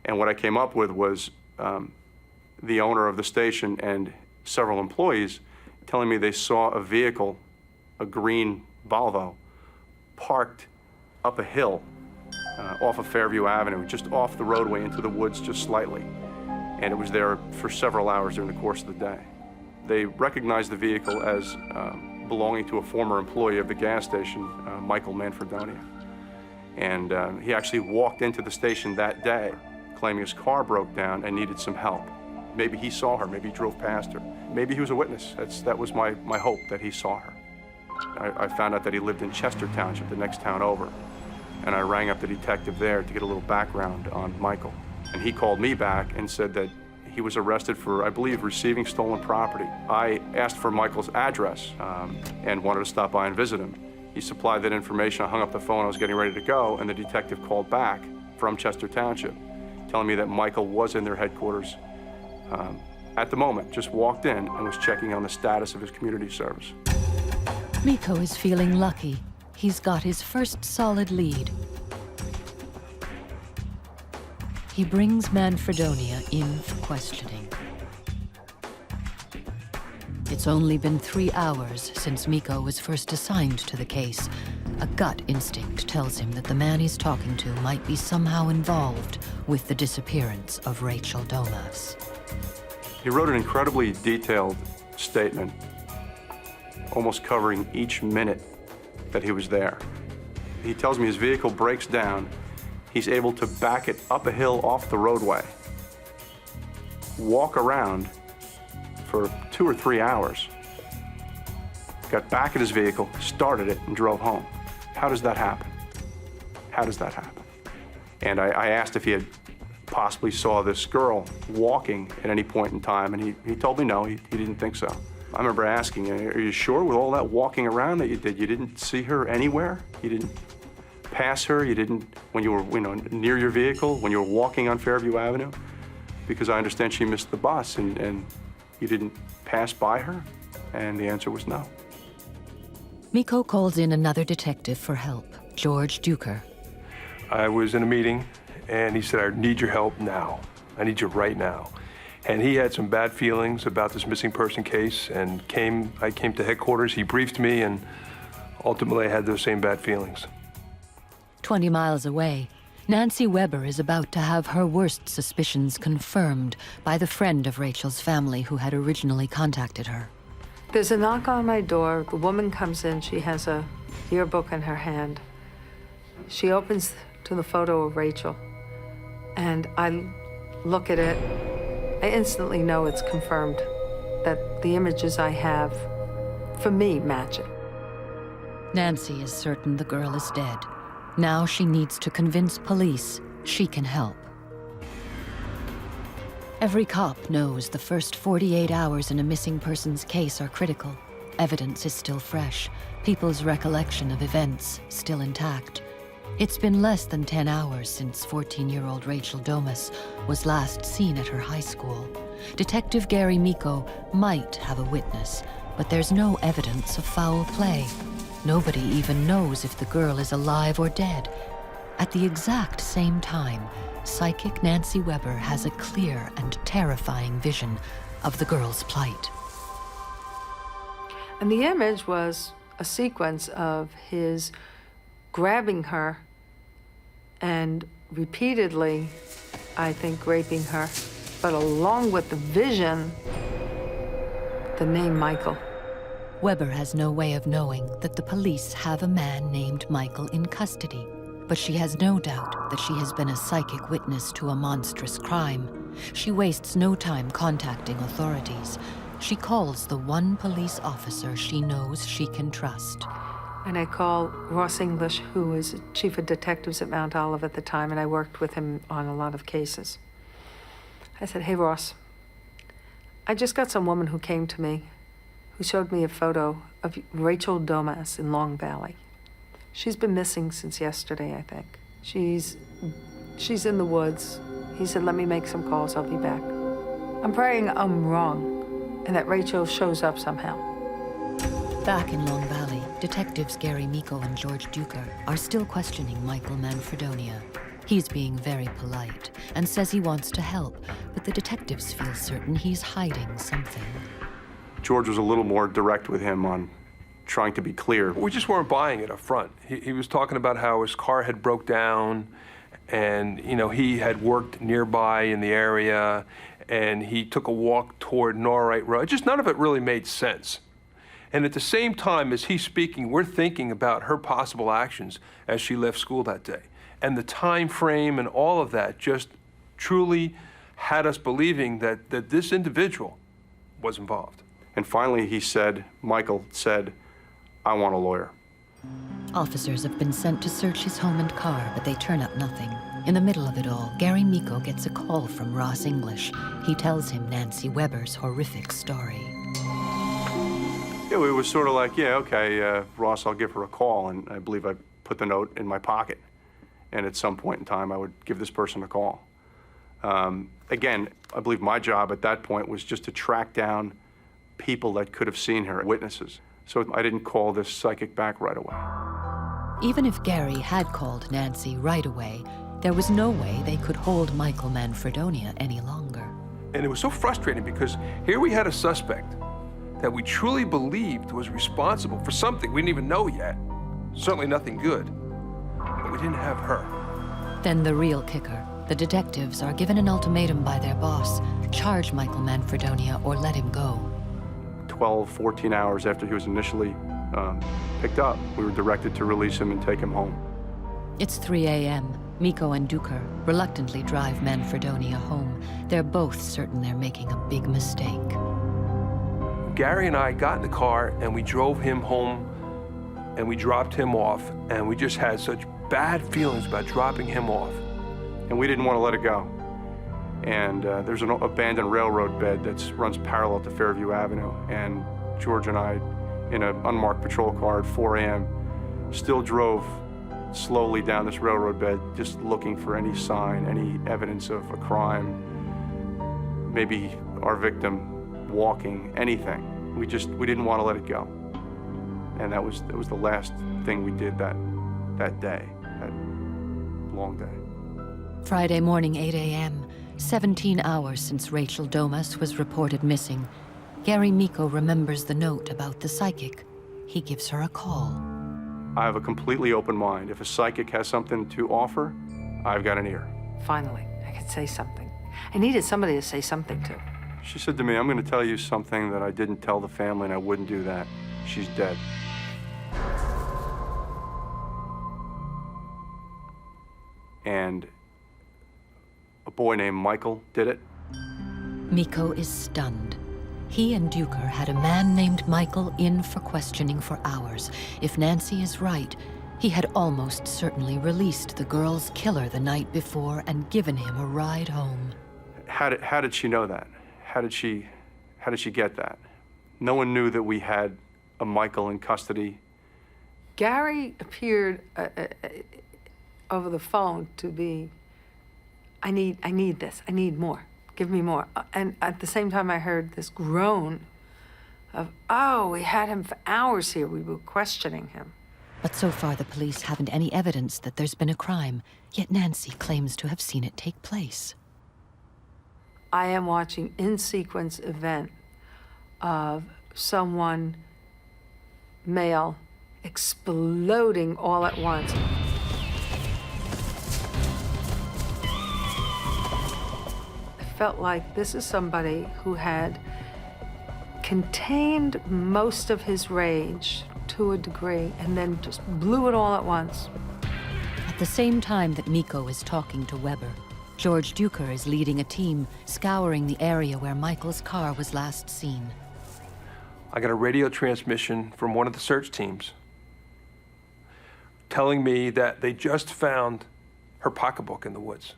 And what I came up with was the owner of the station and several employees telling me they saw a vehicle, a green Volvo, parked up a hill off of Fairview Avenue, just off the roadway into the woods just slightly. And it was there for several hours during the course of the day. They recognized the vehicle as belonging to a former employee of the gas station, Michael Manfredonia. And he actually walked into the station that day, claiming his car broke down and needed some help. Maybe he saw her, maybe he drove past her. Maybe he was a witness. That was my hope, that he saw her. I found out that he lived in Chester Township, the next town over. And I rang up the detective there to get a little background on Michael. And he called me back and said that he was arrested for, I believe, receiving stolen property. I asked for Michael's address and wanted to stop by and visit him. He supplied that information. I hung up the phone. I was getting ready to go, and the detective called back from Chester Township, telling me that Michael was in their headquarters at the moment, just walked in and was checking on the status of his community service. Miko is feeling lucky. He's got his first solid lead. He brings Manfredonia in for questioning. It's only been 3 hours since Miko was first assigned to the case. A gut instinct tells him that the man he's talking to might be somehow involved with the disappearance of Rachel Domas. He wrote an incredibly detailed statement, almost covering each minute that he was there. He tells me his vehicle breaks down. He's able to back it up a hill off the roadway, walk around for 2 or 3 hours, got back at his vehicle, started it, and drove home. How does that happen? How does that happen? And I asked if he had possibly saw this girl walking at any point in time, and he told me no, he didn't think so. I remember asking, are you sure with all that walking around that you did, you didn't see her anywhere? You didn't pass her? You didn't, when you were near your vehicle, when you were walking on Fairview Avenue? Because I understand she missed the bus, and you didn't pass by her? And the answer was no. Miko calls in another detective for help, George Duker. I was in a meeting, and he said, I need your help now. I need you right now. And he had some bad feelings about this missing person case, and I came to headquarters, he briefed me, and ultimately I had those same bad feelings. 20 miles away, Nancy Weber is about to have her worst suspicions confirmed by the friend of Rachel's family who had originally contacted her. There's a knock on my door. The woman comes in. She has a yearbook in her hand. She opens to the photo of Rachel. And I look at it, I instantly know it's confirmed that the images I have, for me, match it. Nancy is certain the girl is dead. Now she needs to convince police she can help. Every cop knows the first 48 hours in a missing persons case are critical. Evidence is still fresh, people's recollection of events still intact. It's been less than 10 hours since 14-year-old Rachel Domas was last seen at her high school. Detective Gary Miko might have a witness, but there's no evidence of foul play. Nobody even knows if the girl is alive or dead. At the exact same time, psychic Nancy Weber has a clear and terrifying vision of the girl's plight. And the image was a sequence of his grabbing her and repeatedly, I think, raping her, but along with the vision, the name Michael. Weber has no way of knowing that the police have a man named Michael in custody, but she has no doubt that she has been a psychic witness to a monstrous crime. She wastes no time contacting authorities. She calls the one police officer she knows she can trust. And I call Ross English, who was chief of detectives at Mount Olive at the time, and I worked with him on a lot of cases. I said, "Hey, Ross, I just got some woman who came to me who showed me a photo of Rachel Domas in Long Valley. She's been missing since yesterday, I think. She's in the woods." He said, "Let me make some calls, I'll be back." I'm praying I'm wrong and that Rachel shows up somehow. Back in Long Valley, detectives Gary Miko and George Duker are still questioning Michael Manfredonia. He's being very polite and says he wants to help, but the detectives feel certain he's hiding something. George was a little more direct with him on trying to be clear. We just weren't buying it up front. He was talking about how his car had broke down and, you know, he had worked nearby in the area and he took a walk toward Norwright Road. Just none of it really made sense. And at the same time as he's speaking, we're thinking about her possible actions as she left school that day. And the time frame and all of that just truly had us believing that this individual was involved. And finally Michael said, "I want a lawyer." Officers have been sent to search his home and car, but they turn up nothing. In the middle of it all, Gary Miko gets a call from Ross English. He tells him Nancy Weber's horrific story. It was sort of like, yeah, okay, Ross, I'll give her a call. And I believe I put the note in my pocket. And at some point in time, I would give this person a call. Again, I believe my job at that point was just to track down people that could have seen her, witnesses. So I didn't call this psychic back right away. Even if Gary had called Nancy right away, there was no way they could hold Michael Manfredonia any longer. And it was so frustrating because here we had a suspect that we truly believed was responsible for something we didn't even know yet. Certainly nothing good. But we didn't have her. Then the real kicker. The detectives are given an ultimatum by their boss. Charge Michael Manfredonia or let him go. 12, 14 hours after he was initially picked up, we were directed to release him and take him home. It's 3 a.m. Miko and Duker reluctantly drive Manfredonia home. They're both certain they're making a big mistake. Gary and I got in the car and we drove him home and we dropped him off, and we just had such bad feelings about dropping him off. And we didn't want to let it go. And there's an abandoned railroad bed that runs parallel to Fairview Avenue. And George and I, in an unmarked patrol car at 4 a.m., still drove slowly down this railroad bed, just looking for any sign, any evidence of a crime, maybe our victim walking, anything. We didn't want to let it go. And that was the last thing we did that day, that long day. Friday morning, 8 a.m., 17 hours since Rachel Domas was reported missing. Gary Miko remembers the note about the psychic. He gives her a call. I have a completely open mind. If a psychic has something to offer, I've got an ear. Finally, I could say something. I needed somebody to say something to. She said to me, "I'm going to tell you something that I didn't tell the family, and I wouldn't do that. She's dead." And boy named Michael did it. Miko is stunned. He and Duker had a man named Michael in for questioning for hours. If Nancy is right, he had almost certainly released the girl's killer the night before and given him a ride home. How did she know that? How did she get that? No one knew that we had a Michael in custody. Gary appeared over the phone to be, I need this, I need more, give me more. And at the same time I heard this groan of, oh, we had him for hours here, we were questioning him. But so far the police haven't any evidence that there's been a crime, yet Nancy claims to have seen it take place. I am watching in-sequence event of someone, male, exploding all at once. I felt like this is somebody who had contained most of his rage to a degree and then just blew it all at once. At the same time that Miko is talking to Weber, George Duker is leading a team scouring the area where Michael's car was last seen. I got a radio transmission from one of the search teams telling me that they just found her pocketbook in the woods.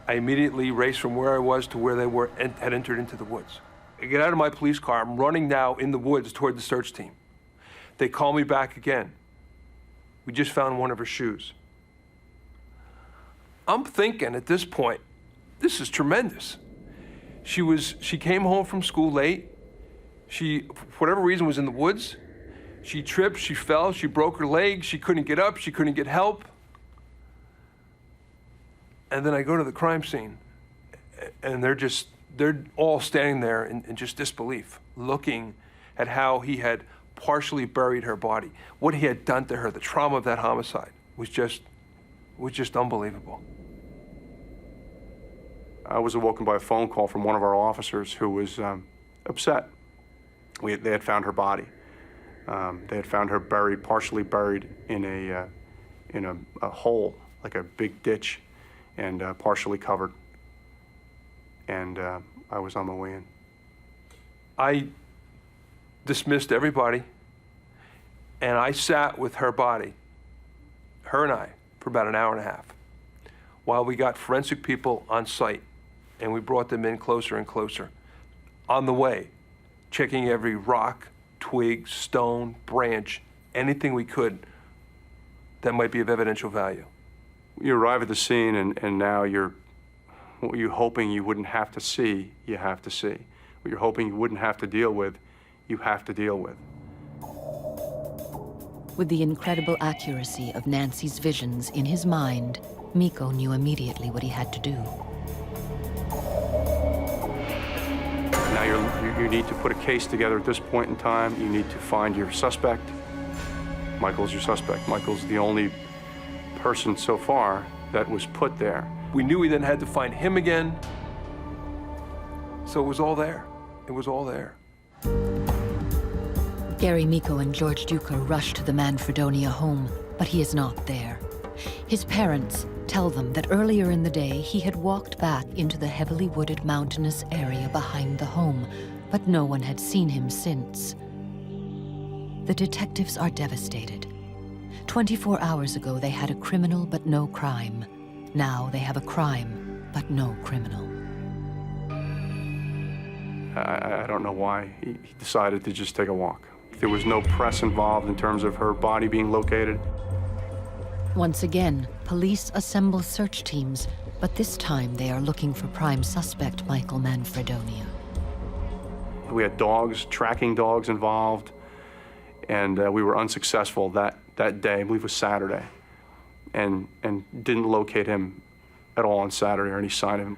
I immediately raced from where I was to where they were and had entered into the woods. I get out of my police car. I'm running now in the woods toward the search team. They call me back again. We just found one of her shoes. I'm thinking at this point, this is tremendous. She came home from school late. She, for whatever reason, was in the woods. She tripped, she fell, she broke her leg, she couldn't get up, she couldn't get help. And then I go to the crime scene, and they're all standing there in just disbelief, looking at how he had partially buried her body. What he had done to her, the trauma of that homicide, was just unbelievable. I was awoken by a phone call from one of our officers who was upset. They had found her body. They had found her buried, partially buried in a hole, like a big ditch, and partially covered. And I was on my way in. I dismissed everybody, and I sat with her body, her and I, for about an hour and a half, while we got forensic people on site, and we brought them in closer and closer. On the way, checking every rock, twig, stone, branch, anything we could that might be of evidential value. You arrive at the scene, and now what you're hoping you wouldn't have to see, you have to see. What you're hoping you wouldn't have to deal with, you have to deal with. With the incredible accuracy of Nancy's visions in his mind, Miko knew immediately what he had to do. Now you need to put a case together at this point in time. You need to find your suspect. Michael's your suspect. Michael's the only person so far that was put there. We knew we then had to find him again. So it was all there. It was all there. Gary, Miko, and George Duker rush to the Manfredonia home, but he is not there. His parents tell them that earlier in the day he had walked back into the heavily wooded mountainous area behind the home, but no one had seen him since. The detectives are devastated. 24 hours ago they had a criminal but no crime. Now they have a crime but no criminal. I don't know why he decided to just take a walk. There was no press involved in terms of her body being located. Once again, police assemble search teams, but this time they are looking for prime suspect Michael Manfredonia. We had dogs, tracking dogs involved, and we were unsuccessful that day, I believe it was Saturday, and didn't locate him at all on Saturday or any sign of him.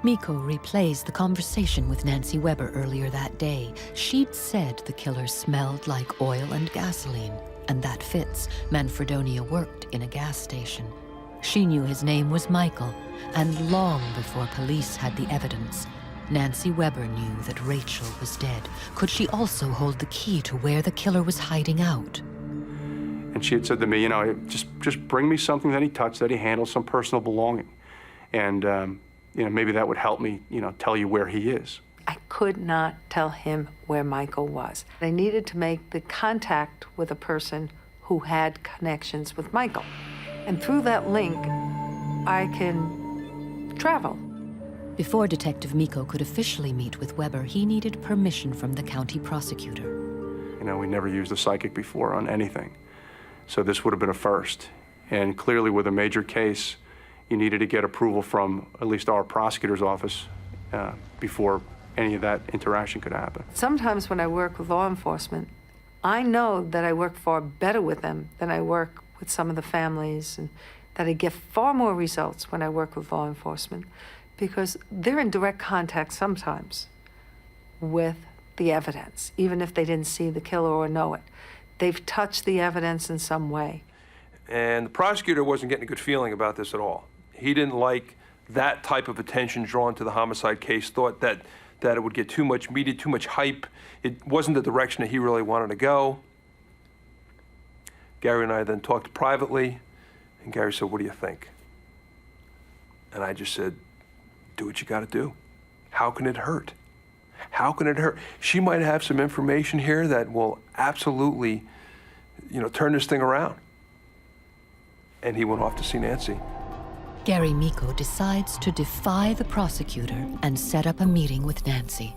Miko replays the conversation with Nancy Weber earlier that day. She'd said the killer smelled like oil and gasoline, and that fits. Manfredonia worked in a gas station. She knew his name was Michael, and long before police had the evidence, Nancy Weber knew that Rachel was dead. Could she also hold the key to where the killer was hiding out? And she had said to me, just bring me something that he touched, that he handled, some personal belonging. And, you know, maybe that would help me, you know, tell you where he is. I could not tell him where Michael was. I needed to make the contact with a person who had connections with Michael. And through that link, I can travel. Before Detective Miko could officially meet with Weber, he needed permission from the county prosecutor. You know, we never used a psychic before on anything. So this would have been a first. And clearly with a major case, you needed to get approval from at least our prosecutor's office before any of that interaction could happen. Sometimes when I work with law enforcement, I know that I work far better with them than I work with some of the families, and that I get far more results when I work with law enforcement, because they're in direct contact sometimes with the evidence, even if they didn't see the killer or know it. They've touched the evidence in some way. And the prosecutor wasn't getting a good feeling about this at all. He didn't like that type of attention drawn to the homicide case, thought that it would get too much media, too much hype. It wasn't the direction that he really wanted to go. Gary and I then talked privately, and Gary said, "What do you think?" And I just said, "Do what you got to do. How can it hurt? How can it hurt? She might have some information here that will absolutely, you know, turn this thing around." And he went off to see Nancy. Gary Miko decides to defy the prosecutor and set up a meeting with Nancy.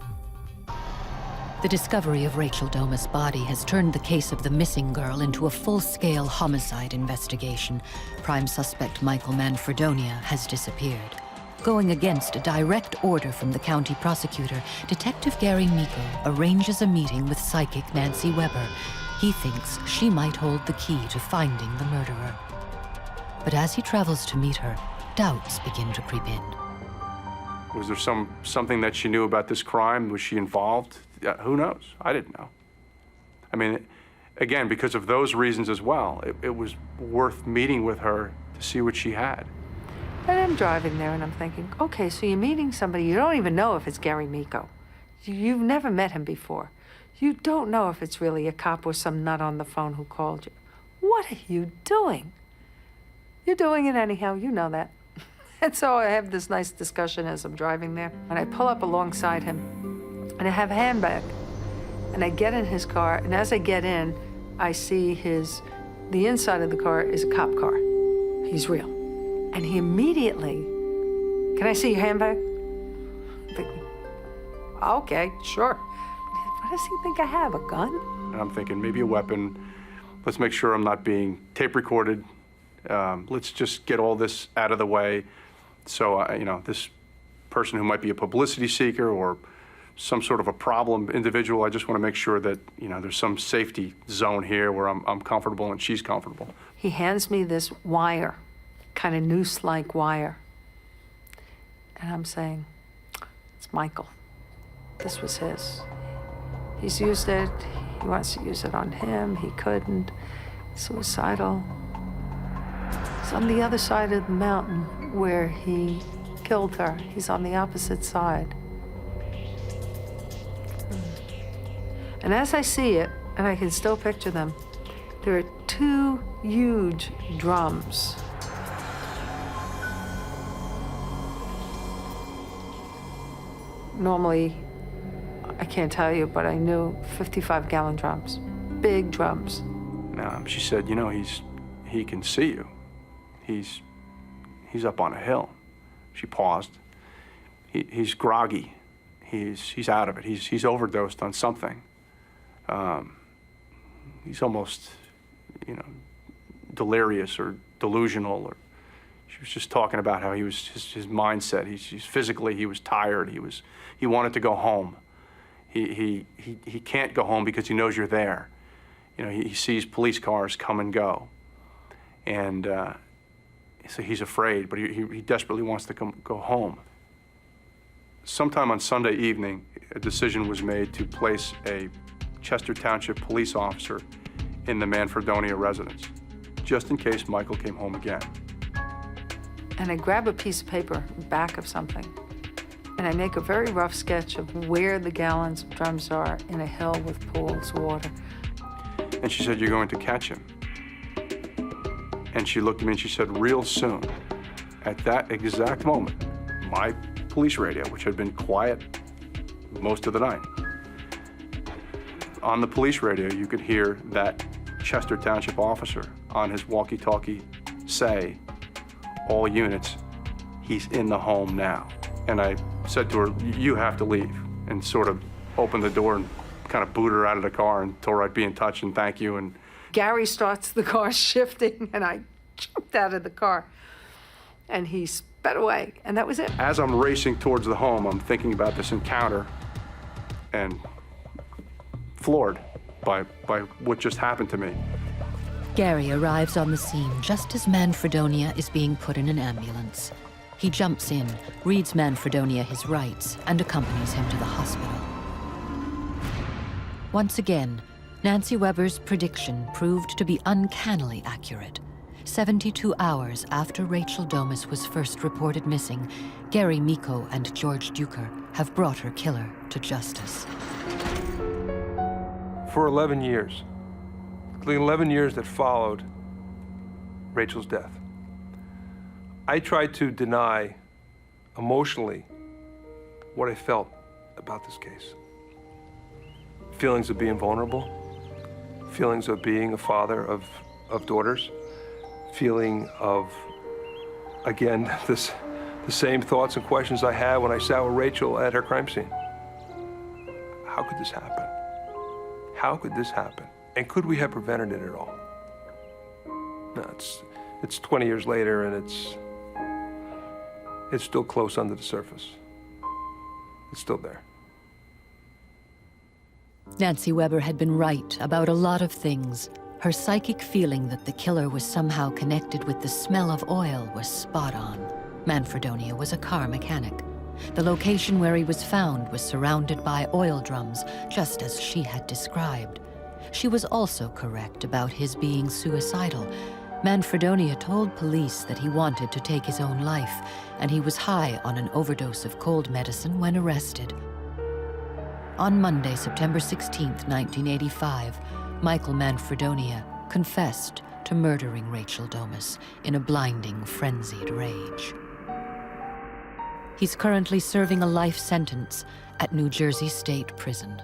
The discovery of Rachel Doma's body has turned the case of the missing girl into a full-scale homicide investigation. Prime suspect Michael Manfredonia has disappeared. Going against a direct order from the county prosecutor, Detective Gary Miko arranges a meeting with psychic Nancy Weber. He thinks she might hold the key to finding the murderer. But as he travels to meet her, doubts begin to creep in. Was there something that she knew about this crime? Was she involved? Who knows? I didn't know. I mean, again, because of those reasons as well, it was worth meeting with her to see what she had. And I'm driving there and I'm thinking, okay, so you're meeting somebody, you don't even know if it's Gary Miko. You've never met him before. You don't know if it's really a cop or some nut on the phone who called you. What are you doing? You're doing it anyhow, you know that. And so I have this nice discussion as I'm driving there, and I pull up alongside him, and I have a handbag, and I get in his car, and as I get in, I see the inside of the car is a cop car. He's real. And he immediately, "Can I see your handbag?" I'm thinking, okay, sure. What does he think I have, a gun? And I'm thinking maybe a weapon. Let's make sure I'm not being tape recorded. Let's just get all this out of the way. So, you know, this person who might be a publicity seeker or some sort of a problem individual, I just want to make sure that, you know, there's some safety zone here where I'm comfortable and she's comfortable. He hands me this wire, kind of noose-like wire. And I'm saying, it's Michael. This was his. He's used it. He wants to use it on him. He couldn't. Suicidal. It's on the other side of the mountain where he killed her. He's on the opposite side. And as I see it, and I can still picture them, there are two huge drums. Normally, I can't tell you, but I knew 55-gallon drums, big drums. She said, you know, he can see you. He's up on a hill. She paused. He's groggy. He's out of it. He's overdosed on something. He's almost, you know, delirious or delusional. Or she was just talking about how he was his mindset. He's physically he was tired. He wanted to go home. He can't go home because he knows you're there. You know, he sees police cars come and go, and so he's afraid, but he desperately wants to go home. Sometime on Sunday evening, a decision was made to place a Chester Township police officer in the Manfredonia residence, just in case Michael came home again. And I grab a piece of paper, back of something, and I make a very rough sketch of where the gallons of drums are in a hill with pools of water. And she said, "You're going to catch him." And she looked at me and she said, "Real soon." At that exact moment, my police radio, which had been quiet most of the night, on the police radio, you could hear that Chester Township officer on his walkie-talkie say, all units, he's in the home now. And I said to her, you have to leave, and sort of opened the door and kind of booted her out of the car and told her I'd be in touch and thank you. And Gary starts the car shifting, and I jumped out of the car, and he sped away, and that was it. as I'm racing towards the home, I'm thinking about this encounter and floored by what just happened to me. Gary arrives on the scene just as Manfredonia is being put in an ambulance. He jumps in, reads Manfredonia his rights, and accompanies him to the hospital. Once again, Nancy Weber's prediction proved to be uncannily accurate. 72 hours after Rachel Domas was first reported missing, Gary Miko and George Duker have brought her killer to justice. For 11 years, the 11 years that followed Rachel's death, I tried to deny emotionally what I felt about this case. Feelings of being vulnerable, feelings of being a father of daughters, feeling of, again, the same thoughts and questions I had when I sat with Rachel at her crime scene. How could this happen? How could this happen? And could we have prevented it at all? No, it's 20 years later, and it's still close under the surface. It's still there. Nancy Weber had been right about a lot of things. Her psychic feeling that the killer was somehow connected with the smell of oil was spot on. Manfredonia was a car mechanic. The location where he was found was surrounded by oil drums, just as she had described. She was also correct about his being suicidal. Manfredonia told police that he wanted to take his own life, and he was high on an overdose of cold medicine when arrested. On Monday, September 16th, 1985, Michael Manfredonia confessed to murdering Rachel Domas in a blinding, frenzied rage. He's currently serving a life sentence at New Jersey State Prison.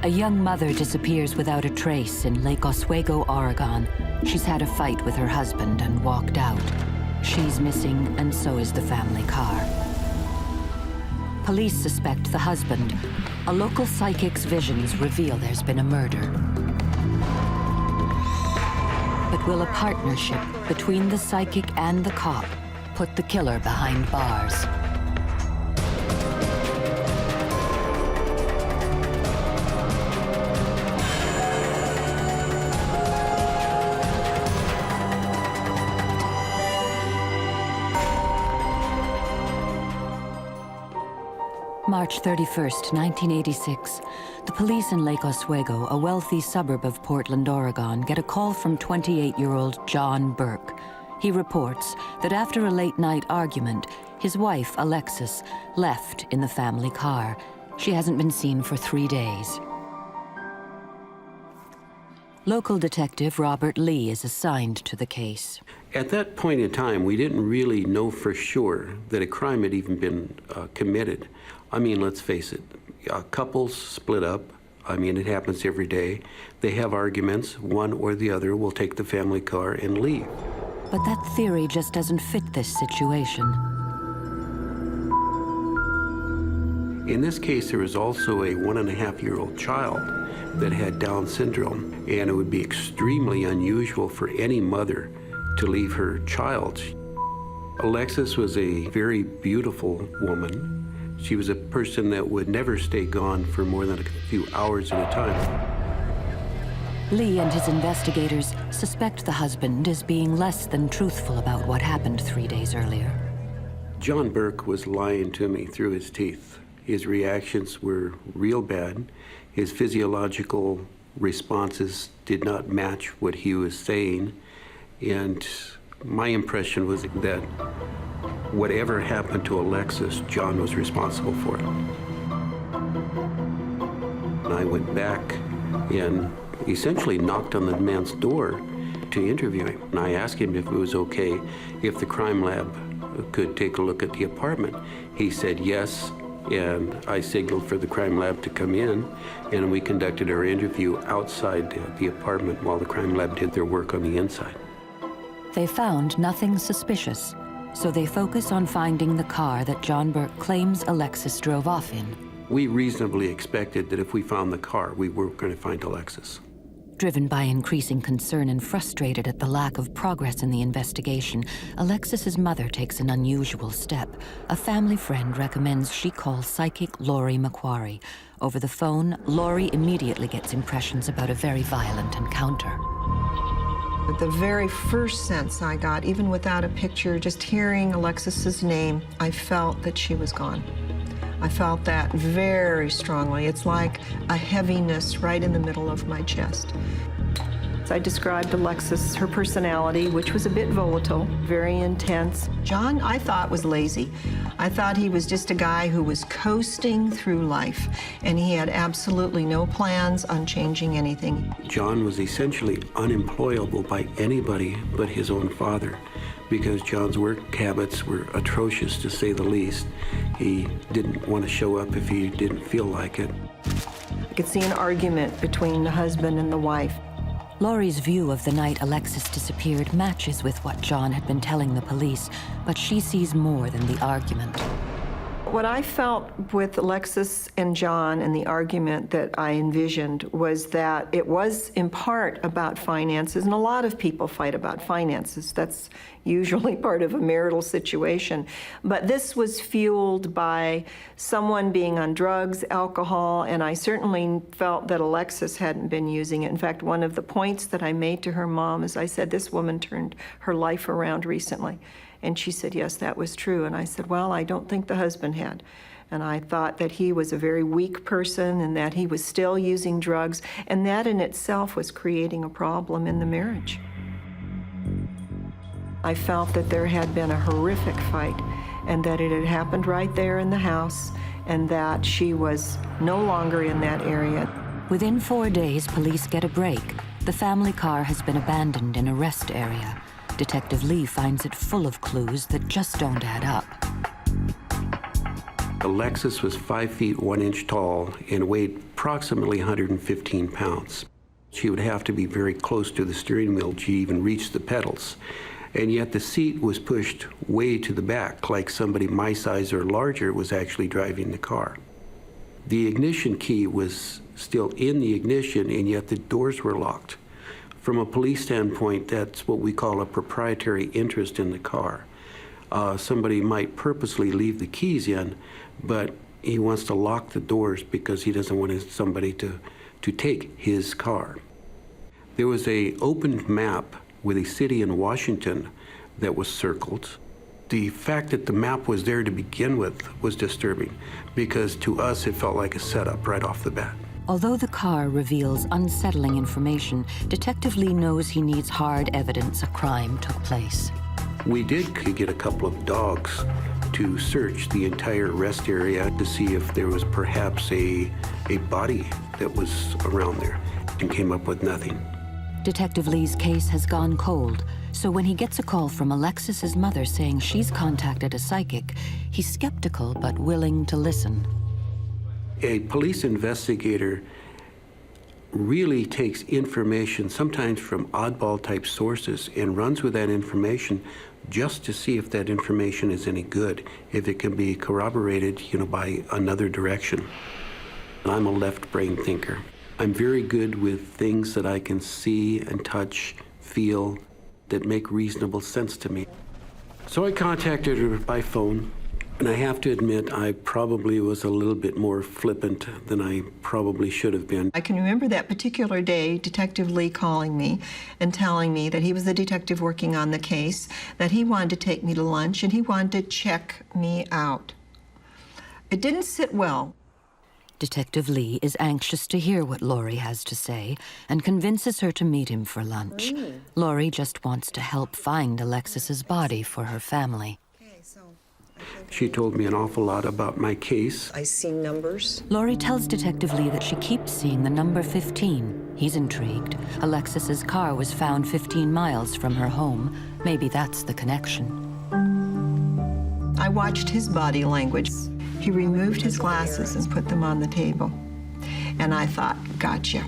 A young mother disappears without a trace in Lake Oswego, Oregon. She's had a fight with her husband and walked out. She's missing, and so is the family car. Police suspect the husband. A local psychic's visions reveal there's been a murder. But will a partnership between the psychic and the cop put the killer behind bars? March 31st, 1986. The police in Lake Oswego, a wealthy suburb of Portland, Oregon, get a call from 28-year-old John Burke. He reports that after a late-night argument, his wife, Alexis, left in the family car. She hasn't been seen for 3 days. Local detective Robert Lee is assigned to the case. At that point in time, we didn't really know for sure that a crime had even been committed. I mean, let's face it, couples split up. I mean, it happens every day. They have arguments, one or the other will take the family car and leave. But that theory just doesn't fit this situation. In this case, there was also a 1.5-year-old child that had Down syndrome, and it would be extremely unusual for any mother to leave her child. Alexis was a very beautiful woman. She was a person that would never stay gone for more than a few hours at a time. Lee and his investigators suspect the husband is being less than truthful about what happened 3 days earlier. John Burke was lying to me through his teeth. His reactions were real bad. His physiological responses did not match what he was saying. And my impression was that whatever happened to Alexis, John was responsible for it. And I went back and essentially knocked on the man's door to interview him. And I asked him if it was okay if the crime lab could take a look at the apartment. He said yes, and I signaled for the crime lab to come in, and we conducted our interview outside the apartment while the crime lab did their work on the inside. They found nothing suspicious, so they focus on finding the car that John Burke claims Alexis drove off in. We reasonably expected that if we found the car, we were going to find Alexis. Driven by increasing concern and frustrated at the lack of progress in the investigation, Alexis's mother takes an unusual step. A family friend recommends she call psychic Laurie McQuarrie. Over the phone, Laurie immediately gets impressions about a very violent encounter. The very first sense I got, even without a picture, just hearing Alexis's name, I felt that she was gone. I felt that very strongly. It's like a heaviness right in the middle of my chest. I described Alexis, her personality, which was a bit volatile, very intense. John, I thought, was lazy. I thought he was just a guy who was coasting through life, and he had absolutely no plans on changing anything. John was essentially unemployable by anybody but his own father, because John's work habits were atrocious, to say the least. He didn't want to show up if he didn't feel like it. I could see an argument between the husband and the wife. Laurie's view of the night Alexis disappeared matches with what John had been telling the police, but she sees more than the argument. What I felt with Alexis and John and the argument that I envisioned was that it was in part about finances, and a lot of people fight about finances. That's usually part of a marital situation. But this was fueled by someone being on drugs, alcohol, and I certainly felt that Alexis hadn't been using it. In fact, one of the points that I made to her mom is I said, this woman turned her life around recently. And she said, yes, that was true. And I said, well, I don't think the husband had. And I thought that he was a very weak person and that he was still using drugs, and that in itself was creating a problem in the marriage. I felt that there had been a horrific fight and that it had happened right there in the house and that she was no longer in that area. Within 4 days, police get a break. The family car has been abandoned in a rest area. Detective Lee finds it full of clues that just don't add up. Alexis was 5 feet 1 inch tall and weighed approximately 115 pounds. She would have to be very close to the steering wheel to even reach the pedals. And yet the seat was pushed way to the back, like somebody my size or larger was actually driving the car. The ignition key was still in the ignition, and yet the doors were locked. From a police standpoint, that's what we call a proprietary interest in the car. Somebody might purposely leave the keys in, but he wants to lock the doors because he doesn't want somebody to take his car. There was an open map with a city in Washington that was circled. The fact that the map was there to begin with was disturbing because to us it felt like a setup right off the bat. Although the car reveals unsettling information, Detective Lee knows he needs hard evidence a crime took place. We did get a couple of dogs to search the entire rest area to see if there was perhaps a body that was around there, and came up with nothing. Detective Lee's case has gone cold, so when he gets a call from Alexis's mother saying she's contacted a psychic, he's skeptical but willing to listen. A police investigator really takes information, sometimes from oddball-type sources, and runs with that information just to see if that information is any good, if it can be corroborated, by another direction. I'm a left-brain thinker. I'm very good with things that I can see and touch, feel, that make reasonable sense to me. So I contacted her by phone, And I have to admit, I probably was a little bit more flippant than I probably should have been. I can remember that particular day, Detective Lee calling me and telling me that he was the detective working on the case, that he wanted to take me to lunch, and he wanted to check me out. It didn't sit well. Detective Lee is anxious to hear what Laurie has to say and convinces her to meet him for lunch. Laurie just wants to help find Alexis's body for her family. She told me an awful lot about my case. I see numbers. Laurie tells Detective Lee that she keeps seeing the number 15. He's intrigued. Alexis's car was found 15 miles from her home. Maybe that's the connection. I watched his body language. He removed his glasses and put them on the table. And I thought, gotcha.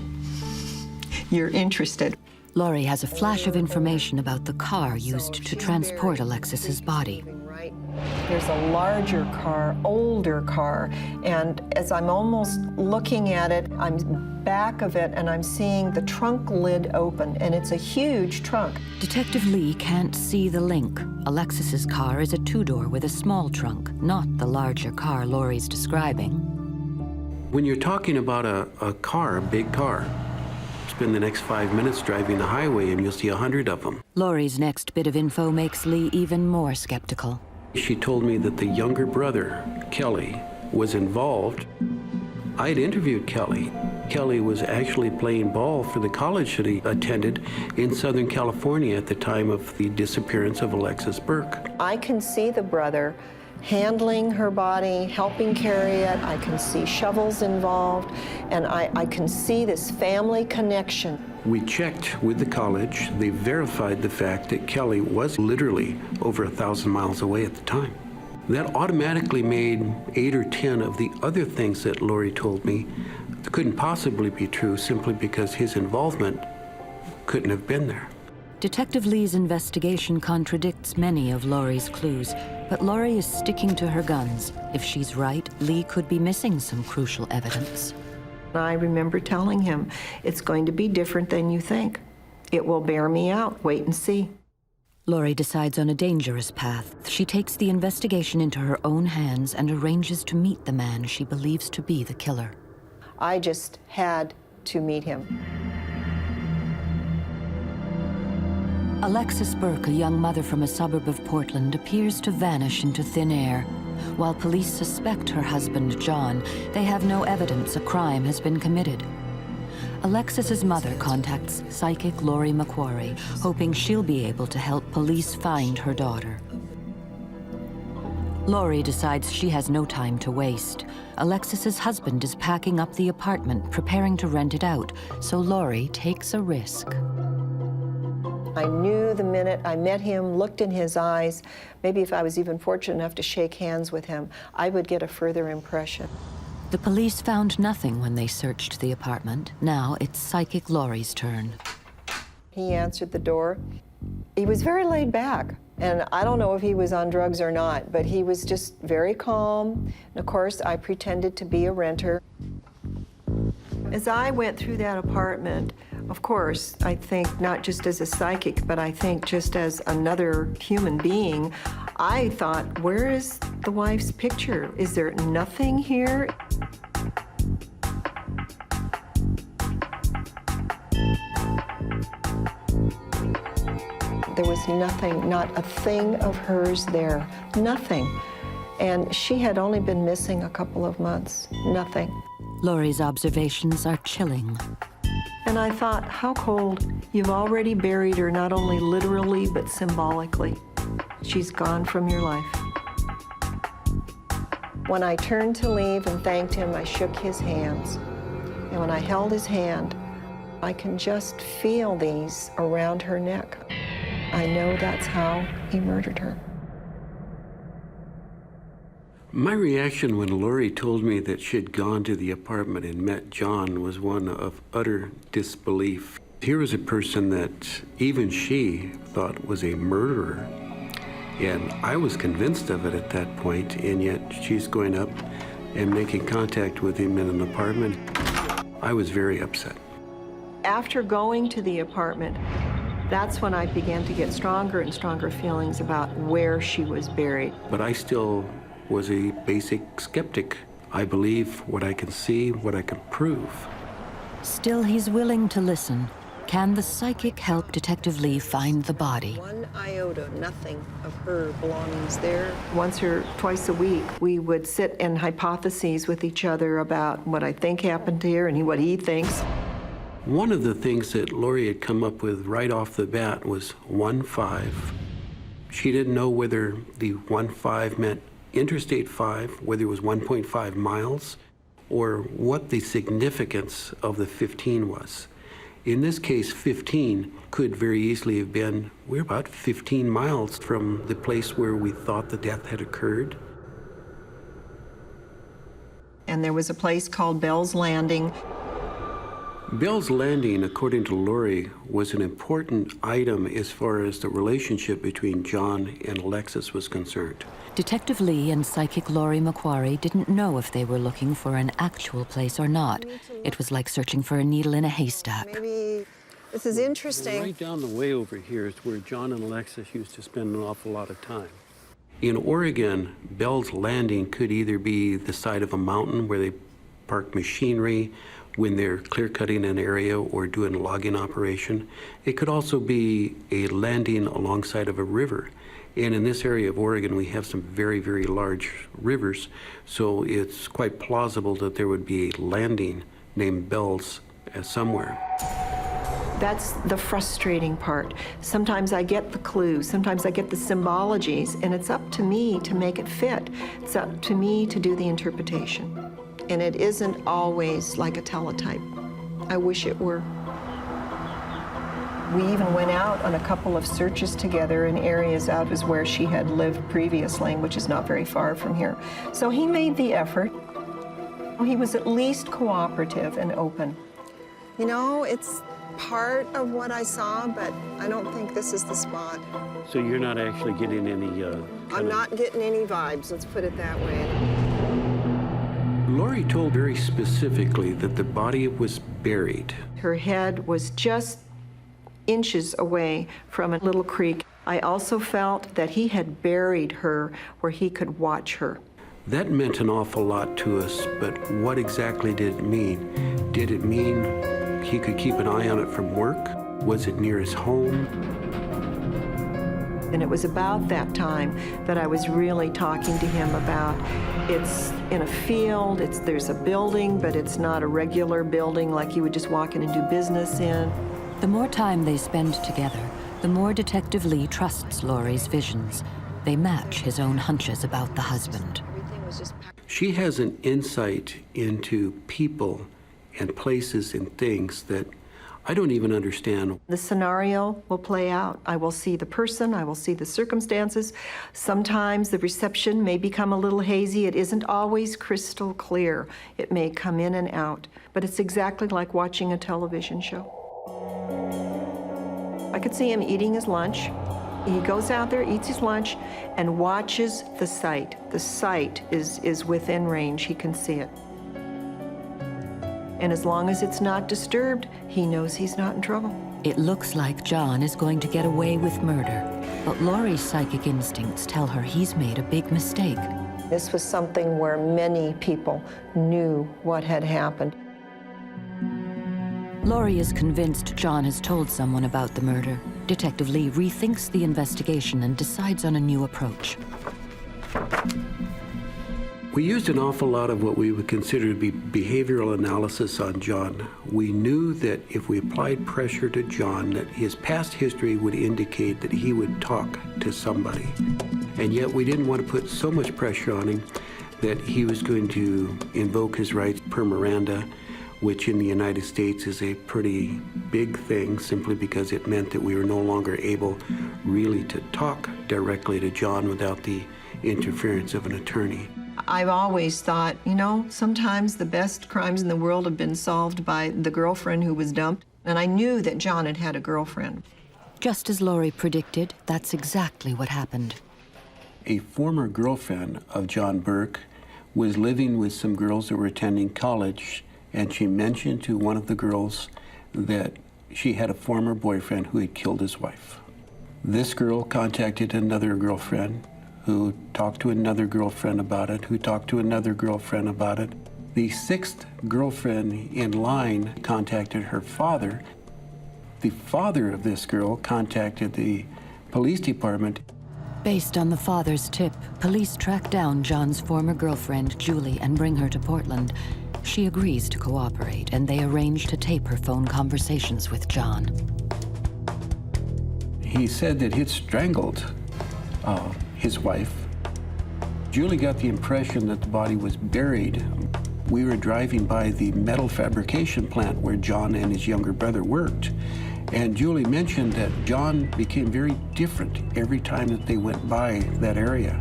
You're interested. Laurie has a flash of information about the car used to transport Alexis's body. There's a larger car, older car, and as I'm almost looking at it, I'm back of it and I'm seeing the trunk lid open, and it's a huge trunk. Detective Lee can't see the link. Alexis's car is a two-door with a small trunk, not the larger car Laurie's describing. When you're talking about a car, a big car, spend the next 5 minutes driving the highway and you'll see 100 of them. Laurie's next bit of info makes Lee even more skeptical. She told me that the younger brother, Kelly, was involved. I'd interviewed Kelly. Kelly was actually playing ball for the college that he attended in Southern California at the time of the disappearance of Alexis Burke. I can see the brother handling her body, helping carry it. I can see shovels involved, and I can see this family connection. We checked with the college. They verified the fact that Kelly was literally over 1,000 miles away at the time. That automatically made 8 or 10 of the other things that Laurie told me couldn't possibly be true simply because his involvement couldn't have been there. Detective Lee's investigation contradicts many of Laurie's clues, but Laurie is sticking to her guns. If she's right, Lee could be missing some crucial evidence. I remember telling him, it's going to be different than you think. It will bear me out. Wait and see. Laurie decides on a dangerous path. She takes the investigation into her own hands and arranges to meet the man she believes to be the killer. I just had to meet him. Alexis Burke, a young mother from a suburb of Portland, appears to vanish into thin air. While police suspect her husband, John, they have no evidence a crime has been committed. Alexis's mother contacts psychic Laurie McQuarrie, hoping she'll be able to help police find her daughter. Laurie decides she has no time to waste. Alexis's husband is packing up the apartment, preparing to rent it out, so Laurie takes a risk. I knew the minute I met him, looked in his eyes, maybe if I was even fortunate enough to shake hands with him, I would get a further impression. The police found nothing when they searched the apartment. Now it's psychic Laurie's turn. He answered the door. He was very laid back, and I don't know if he was on drugs or not, but he was just very calm. And of course, I pretended to be a renter. As I went through that apartment, of course, I think not just as a psychic, but I think just as another human being, I thought, where is the wife's picture? Is there nothing here? There was nothing, not a thing of hers there, nothing. And she had only been missing a couple of months, nothing. Laurie's observations are chilling. And I thought, how cold. You've already buried her, not only literally, but symbolically. She's gone from your life. When I turned to leave and thanked him, I shook his hands. And when I held his hand, I can just feel these around her neck. I know that's how he murdered her. My reaction when Laurie told me that she'd gone to the apartment and met John was one of utter disbelief. Here was a person that even she thought was a murderer. And I was convinced of it at that point, and yet she's going up and making contact with him in an apartment. I was very upset. After going to the apartment, that's when I began to get stronger and stronger feelings about where she was buried. But I still was a basic skeptic. I believe what I can see, what I can prove. Still, he's willing to listen. Can the psychic help Detective Lee find the body? One iota, nothing of her belongings there. Once or twice a week, we would sit and hypothesize with each other about what I think happened here and what he thinks. One of the things that Lori had come up with right off the bat was 1-5. She didn't know whether the 1-5 meant Interstate 5, whether it was 1.5 miles, or what the significance of the 15 was. In this case, 15 could very easily have been, we're about 15 miles from the place where we thought the death had occurred. And there was a place called Bell's Landing. Bell's Landing, according to Lori, was an important item as far as the relationship between John and Alexis was concerned. Detective Lee and psychic Lori McQuarrie didn't know if they were looking for an actual place or not. It was like searching for a needle in a haystack. Maybe this is interesting. Right down the way over here is where John and Alexis used to spend an awful lot of time. In Oregon, Bell's Landing could either be the side of a mountain where they park machinery when they're clear-cutting an area or doing a logging operation. It could also be a landing alongside of a river. And in this area of Oregon, we have some very, very large rivers, so it's quite plausible that there would be a landing named Bell's somewhere. That's the frustrating part. Sometimes I get the clues, sometimes I get the symbologies, and it's up to me to make it fit. It's up to me to do the interpretation. And it isn't always like a teletype. I wish it were. We even went out on a couple of searches together in areas out as where she had lived previously, which is not very far from here. So he made the effort. He was at least cooperative and open. You know, it's part of what I saw, but I don't think this is the spot. So you're not actually getting any... I'm not getting any vibes, let's put it that way. Lori told very specifically that the body was buried. Her head was just inches away from a little creek. I also felt that he had buried her where he could watch her. That meant an awful lot to us, but what exactly did it mean? Did it mean he could keep an eye on it from work? Was it near his home? And it was about that time that I was really talking to him about it's in a field, there's a building, but it's not a regular building like you would just walk in and do business in. The more time they spend together, the more Detective Lee trusts Lori's visions. They match his own hunches about the husband. She has an insight into people and places and things that I don't even understand. The scenario will play out. I will see the person, I will see the circumstances. Sometimes the reception may become a little hazy. It isn't always crystal clear. It may come in and out, but it's exactly like watching a television show. I could see him eating his lunch. He goes out there, eats his lunch, and watches the site. The site is within range. He can see it. And as long as it's not disturbed, he knows he's not in trouble. It looks like John is going to get away with murder, but Lori's psychic instincts tell her he's made a big mistake. This was something where many people knew what had happened. Lori is convinced John has told someone about the murder. Detective Lee rethinks the investigation and decides on a new approach. We used an awful lot of what we would consider to be behavioral analysis on John. We knew that if we applied pressure to John, that his past history would indicate that he would talk to somebody. And yet we didn't want to put so much pressure on him that he was going to invoke his rights per Miranda, which in the United States is a pretty big thing simply because it meant that we were no longer able really to talk directly to John without the interference of an attorney. I've always thought, you know, sometimes the best crimes in the world have been solved by the girlfriend who was dumped. And I knew that John had had a girlfriend. Just as Lori predicted, that's exactly what happened. A former girlfriend of John Burke was living with some girls that were attending college, and she mentioned to one of the girls that she had a former boyfriend who had killed his wife. This girl contacted another girlfriend who talked to another girlfriend about it, who talked to another girlfriend about it. The sixth girlfriend in line contacted her father. The father of this girl contacted the police department. Based on the father's tip, police track down John's former girlfriend, Julie, and bring her to Portland. She agrees to cooperate, and they arrange to tape her phone conversations with John. He said that he'd strangled his wife. Julie got the impression that the body was buried. We were driving by the metal fabrication plant where John and his younger brother worked. And Julie mentioned that John became very different every time that they went by that area.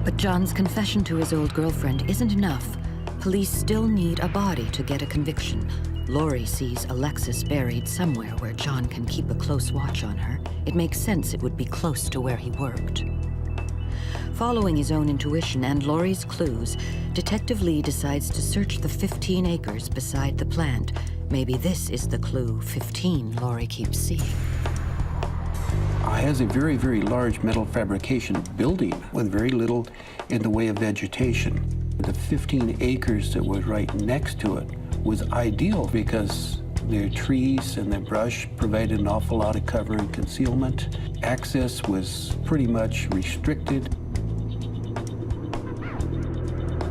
But John's confession to his old girlfriend isn't enough. Police still need a body to get a conviction. Lori sees Alexis buried somewhere where John can keep a close watch on her. It makes sense it would be close to where he worked. Following his own intuition and Lori's clues, Detective Lee decides to search the 15 acres beside the plant. Maybe this is the clue 15 Lori keeps seeing. It has a very, very large metal fabrication building with very little in the way of vegetation. The 15 acres that was right next to it was ideal because the trees and the brush provided an awful lot of cover and concealment. Access was pretty much restricted.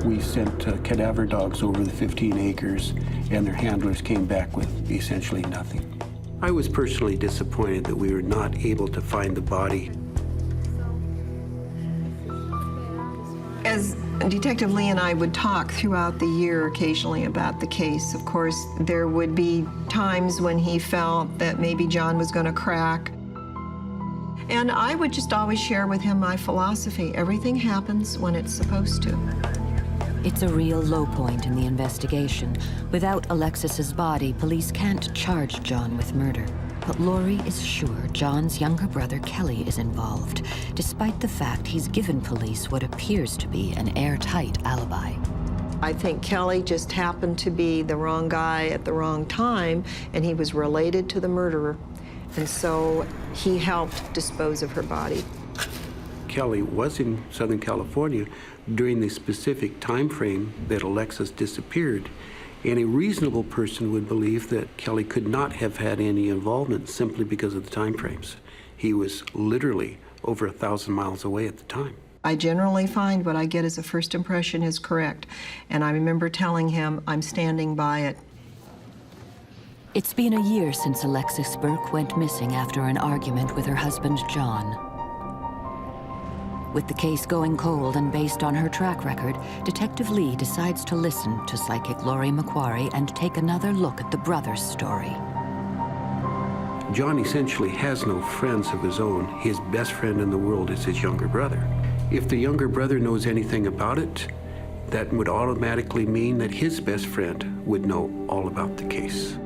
We sent cadaver dogs over the 15 acres, and their handlers came back with essentially nothing. I was personally disappointed that we were not able to find the body. As Detective Lee and I would talk throughout the year occasionally about the case, of course, there would be times when he felt that maybe John was going to crack. And I would just always share with him my philosophy. Everything happens when it's supposed to. It's a real low point in the investigation. Without Alexis's body, police can't charge John with murder. But Lori is sure John's younger brother Kelly is involved, despite the fact he's given police what appears to be an airtight alibi. I think Kelly just happened to be the wrong guy at the wrong time, and he was related to the murderer. And so he helped dispose of her body. Kelly was in Southern California during the specific time frame that Alexis disappeared, and a reasonable person would believe that Kelly could not have had any involvement simply because of the time frames. He was literally over 1,000 miles away at the time. I generally find what I get as a first impression is correct, and I remember telling him I'm standing by it. It's been a year since Alexis Burke went missing after an argument with her husband, John. With the case going cold and based on her track record, Detective Lee decides to listen to psychic Lori McQuarrie and take another look at the brother's story. John essentially has no friends of his own. His best friend in the world is his younger brother. If the younger brother knows anything about it, that would automatically mean that his best friend would know all about the case.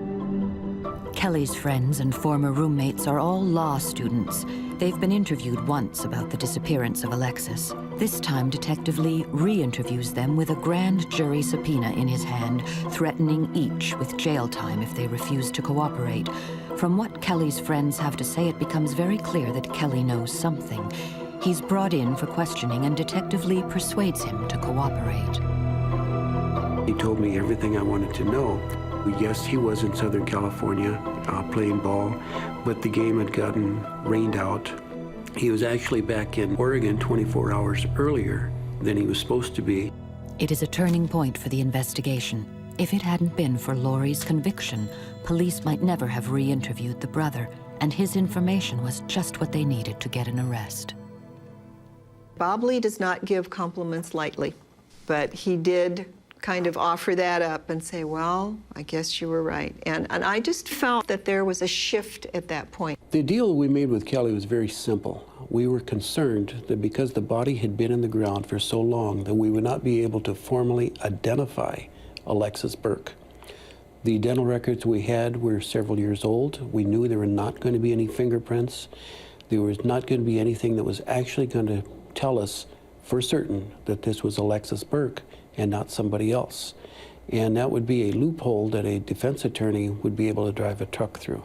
Kelly's friends and former roommates are all law students. They've been interviewed once about the disappearance of Alexis. This time, Detective Lee re-interviews them with a grand jury subpoena in his hand, threatening each with jail time if they refuse to cooperate. From what Kelly's friends have to say, it becomes very clear that Kelly knows something. He's brought in for questioning, and Detective Lee persuades him to cooperate. He told me everything I wanted to know. Yes, he was in Southern California playing ball, but the game had gotten rained out. He was actually back in Oregon 24 hours earlier than he was supposed to be. It is a turning point for the investigation. If it hadn't been for Lori's conviction, police might never have re-interviewed the brother, and his information was just what they needed to get an arrest. Bob Lee does not give compliments lightly, but he did kind of offer that up and say, well, I guess you were right. And I just felt that there was a shift at that point. The deal we made with Kelly was very simple. We were concerned that because the body had been in the ground for so long that we would not be able to formally identify Alexis Burke. The dental records we had were several years old. We knew there were not going to be any fingerprints. There was not going to be anything that was actually going to tell us for certain that this was Alexis Burke and not somebody else. And that would be a loophole that a defense attorney would be able to drive a truck through.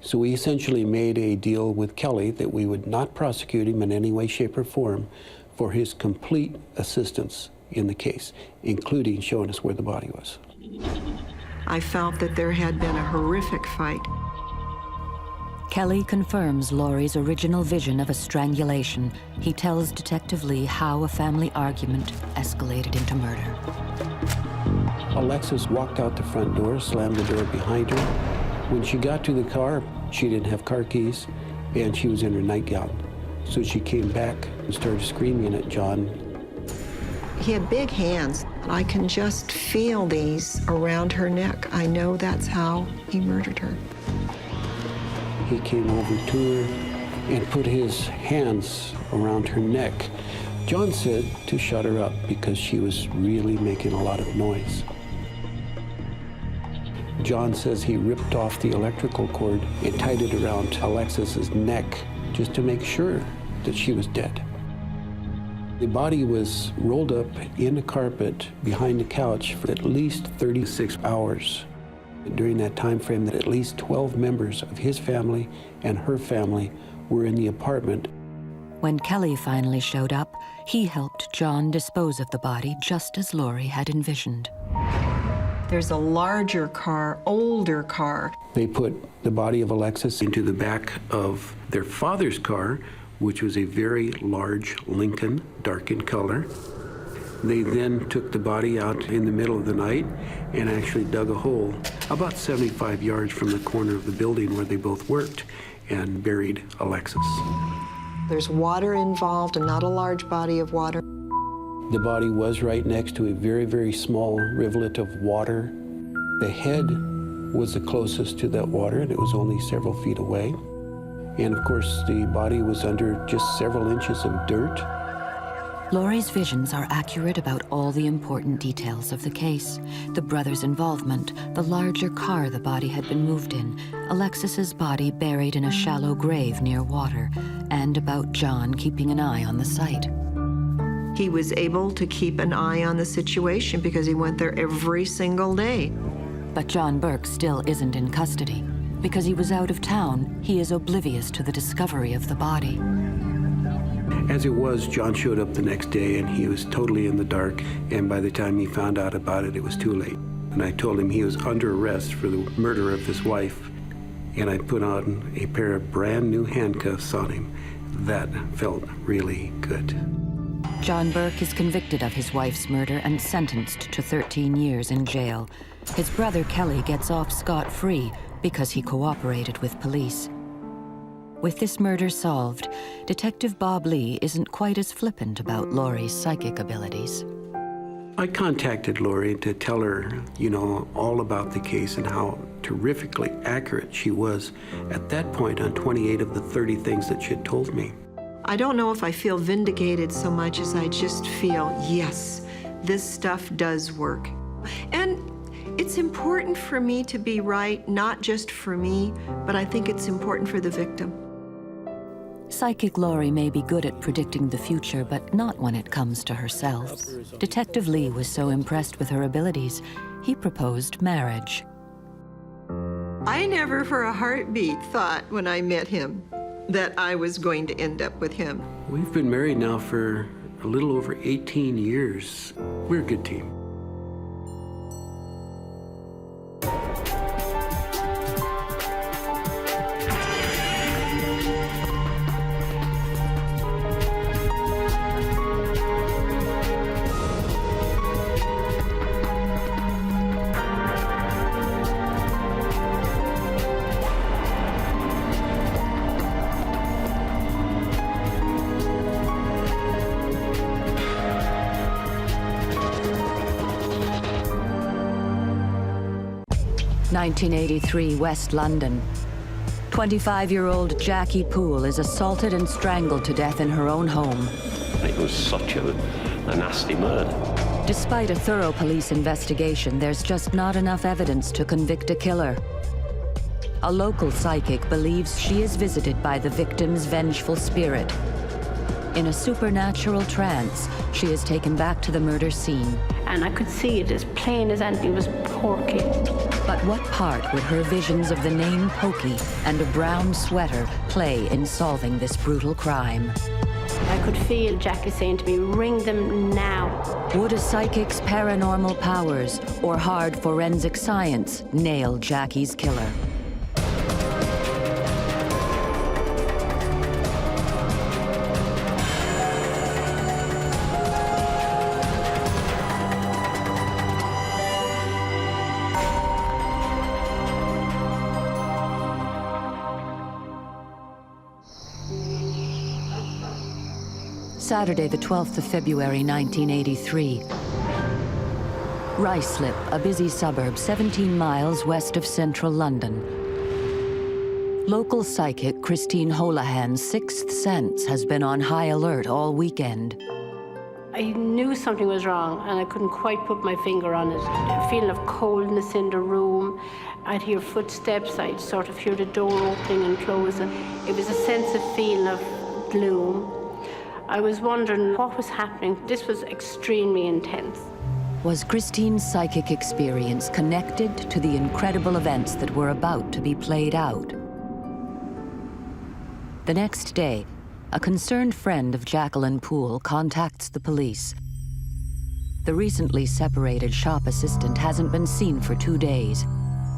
So we essentially made a deal with Kelly that we would not prosecute him in any way, shape, or form for his complete assistance in the case, including showing us where the body was. I felt that there had been a horrific fight. Kelly confirms Laurie's original vision of a strangulation. He tells Detective Lee how a family argument escalated into murder. Alexis walked out the front door, slammed the door behind her. When she got to the car, she didn't have car keys, and she was in her nightgown. So she came back and started screaming at John. He had big hands. I can just feel these around her neck. I know that's how he murdered her. He came over to her and put his hands around her neck. John said to shut her up because she was really making a lot of noise. John says he ripped off the electrical cord and tied it around Alexis's neck just to make sure that she was dead. The body was rolled up in the carpet behind the couch for at least 36 hours. During that time frame, that at least 12 members of his family and her family were in the apartment. When Kelly finally showed up, he helped John dispose of the body just as Laurie had envisioned. There's a larger car, older car. They put the body of Alexis into the back of their father's car, which was a very large Lincoln, dark in color. They then took the body out in the middle of the night and actually dug a hole about 75 yards from the corner of the building where they both worked and buried Alexis. There's water involved and not a large body of water. The body was right next to a very, very small rivulet of water. The head was the closest to that water, and it was only several feet away. And of course, the body was under just several inches of dirt. Laurie's visions are accurate about all the important details of the case. The brothers' involvement, the larger car the body had been moved in, Alexis's body buried in a shallow grave near water, and about John keeping an eye on the site. He was able to keep an eye on the situation because he went there every single day. But John Burke still isn't in custody. Because he was out of town, he is oblivious to the discovery of the body. As it was, John showed up the next day and he was totally in the dark, and by the time he found out about it, it was too late. And I told him he was under arrest for the murder of his wife, and I put on a pair of brand new handcuffs on him. That felt really good. John Burke is convicted of his wife's murder and sentenced to 13 years in jail. His brother Kelly gets off scot-free because he cooperated with police. With this murder solved, Detective Bob Lee isn't quite as flippant about Laurie's psychic abilities. I contacted Laurie to tell her, all about the case and how terrifically accurate she was at that point on 28 of the 30 things that she had told me. I don't know if I feel vindicated so much as I just feel, yes, this stuff does work. And it's important for me to be right, not just for me, but I think it's important for the victim. Psychic Laurie may be good at predicting the future, but not when it comes to herself. Detective Lee was so impressed with her abilities, he proposed marriage. I never for a heartbeat thought when I met him that I was going to end up with him. We've been married now for a little over 18 years. We're a good team. (1983) West London. 25-year-old Jackie Poole is assaulted and strangled to death in her own home. It was such a nasty murder. Despite a thorough police investigation, there's just not enough evidence to convict a killer. A local psychic believes she is visited by the victim's vengeful spirit. In a supernatural trance, she is taken back to the murder scene. And I could see it as plain as anything. It was Porky. But what part would her visions of the name Pokey and a brown sweater play in solving this brutal crime? I could feel Jackie saying to me, ring them now. Would a psychic's paranormal powers or hard forensic science nail Jackie's killer? Saturday, the 12th of February, 1983. Ruislip, a busy suburb 17 miles west of central London. Local psychic Christine Holohan's sixth sense has been on high alert all weekend. I knew something was wrong, and I couldn't quite put my finger on it. A feeling of coldness in the room. I'd hear footsteps, I'd sort of hear the door opening and closing. It was a sense of feeling of gloom. I was wondering what was happening. This was extremely intense. Was Christine's psychic experience connected to the incredible events that were about to be played out? The next day, a concerned friend of Jacqueline Poole contacts the police. The recently separated shop assistant hasn't been seen for 2 days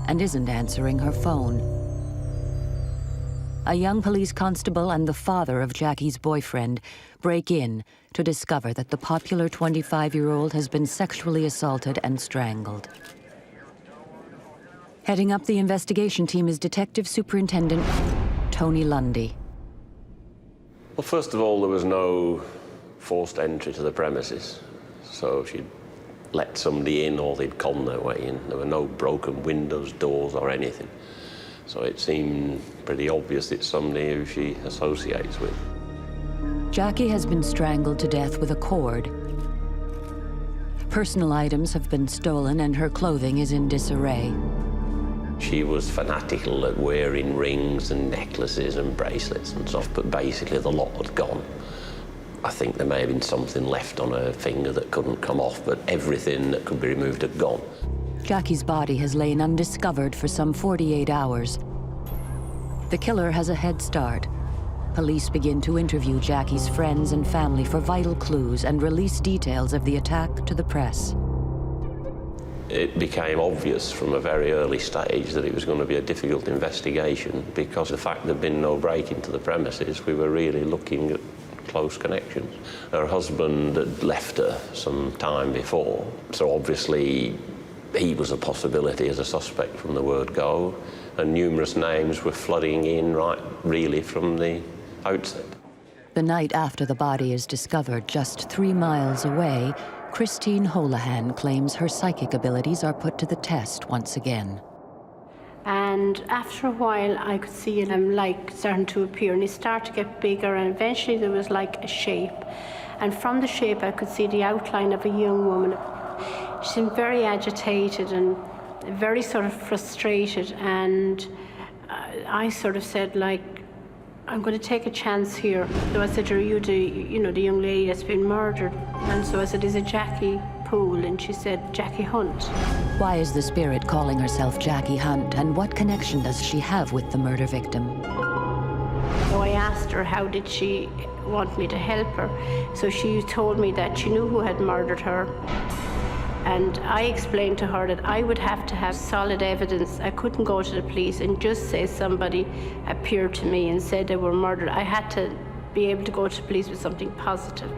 and isn't answering her phone. A young police constable and the father of Jackie's boyfriend break in to discover that the popular 25-year-old has been sexually assaulted and strangled. Heading up the investigation team is Detective Superintendent Tony Lundy. Well, first of all, there was no forced entry to the premises. So she'd let somebody in or they'd con their way in. There were no broken windows, doors, or anything. So it seemed pretty obvious it's somebody who she associates with. Jackie has been strangled to death with a cord. Personal items have been stolen and her clothing is in disarray. She was fanatical at wearing rings and necklaces and bracelets and stuff, but basically the lot had gone. I think there may have been something left on her finger that couldn't come off, but everything that could be removed had gone. Jackie's body has lain undiscovered for some 48 hours. The killer has a head start. Police begin to interview Jackie's friends and family for vital clues and release details of the attack to the press. It became obvious from a very early stage that it was going to be a difficult investigation because the fact there'd been no break into the premises, we were really looking at close connections. Her husband had left her some time before, so obviously he was a possibility as a suspect from the word go, and numerous names were flooding in right really from the outset. The night after the body is discovered just 3 miles away, Christine Holohan claims her psychic abilities are put to the test once again. And after a while, I could see him like starting to appear, and he started to get bigger, and eventually there was like a shape. And from the shape, I could see the outline of a young woman. She seemed very agitated and very sort of frustrated, and I sort of said, like, I'm going to take a chance here. So I said, are you the young lady that's been murdered? And so I said, is it Jackie Poole? And she said, Jackie Hunt. Why is the spirit calling herself Jackie Hunt, and what connection does she have with the murder victim? So I asked her, how did she want me to help her? So she told me that she knew who had murdered her. And I explained to her that I would have to have solid evidence. I couldn't go to the police and just say somebody appeared to me and said they were murdered. I had to be able to go to the police with something positive.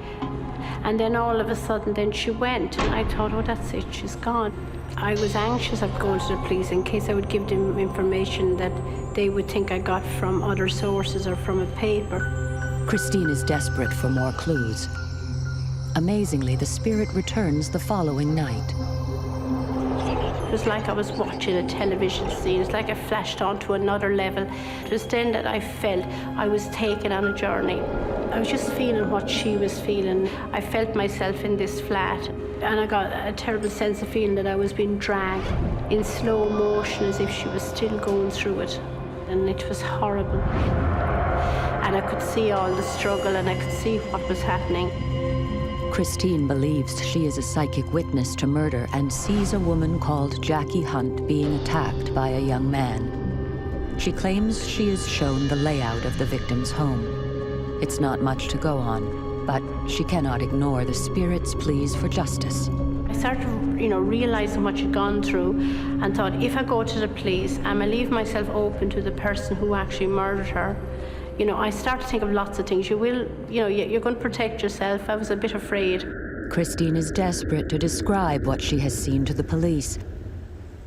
And then all of a sudden, then she went, and I thought, oh, that's it, she's gone. I was anxious of going to the police in case I would give them information that they would think I got from other sources or from a paper. Christine is desperate for more clues. Amazingly, the spirit returns the following night. It was like I was watching a television scene. It's like I flashed onto another level. It was then that I felt I was taken on a journey. I was just feeling what she was feeling. I felt myself in this flat, and I got a terrible sense of feeling that I was being dragged in slow motion as if she was still going through it. And it was horrible. And I could see all the struggle, and I could see what was happening. Christine believes she is a psychic witness to murder and sees a woman called Jackie Hunt being attacked by a young man. She claims she is shown the layout of the victim's home. It's not much to go on, but she cannot ignore the spirit's pleas for justice. I started to, realizing what she'd gone through and thought, if I go to the police and I leave myself open to the person who actually murdered her, I start to think of lots of things. You're going to protect yourself. I was a bit afraid. Christine is desperate to describe what she has seen to the police.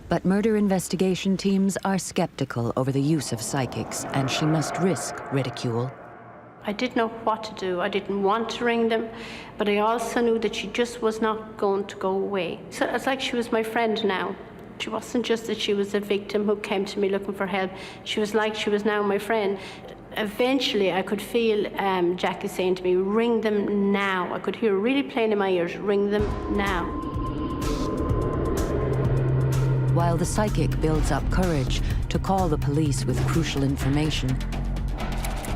But murder investigation teams are skeptical over the use of psychics, and she must risk ridicule. I didn't know what to do. I didn't want to ring them, but I also knew that she just was not going to go away. So it's like she was my friend now. She wasn't just that she was a victim who came to me looking for help. She was like she was now my friend. Eventually, I could feel Jackie saying to me, ring them now. I could hear really plain in my ears, ring them now. While the psychic builds up courage to call the police with crucial information,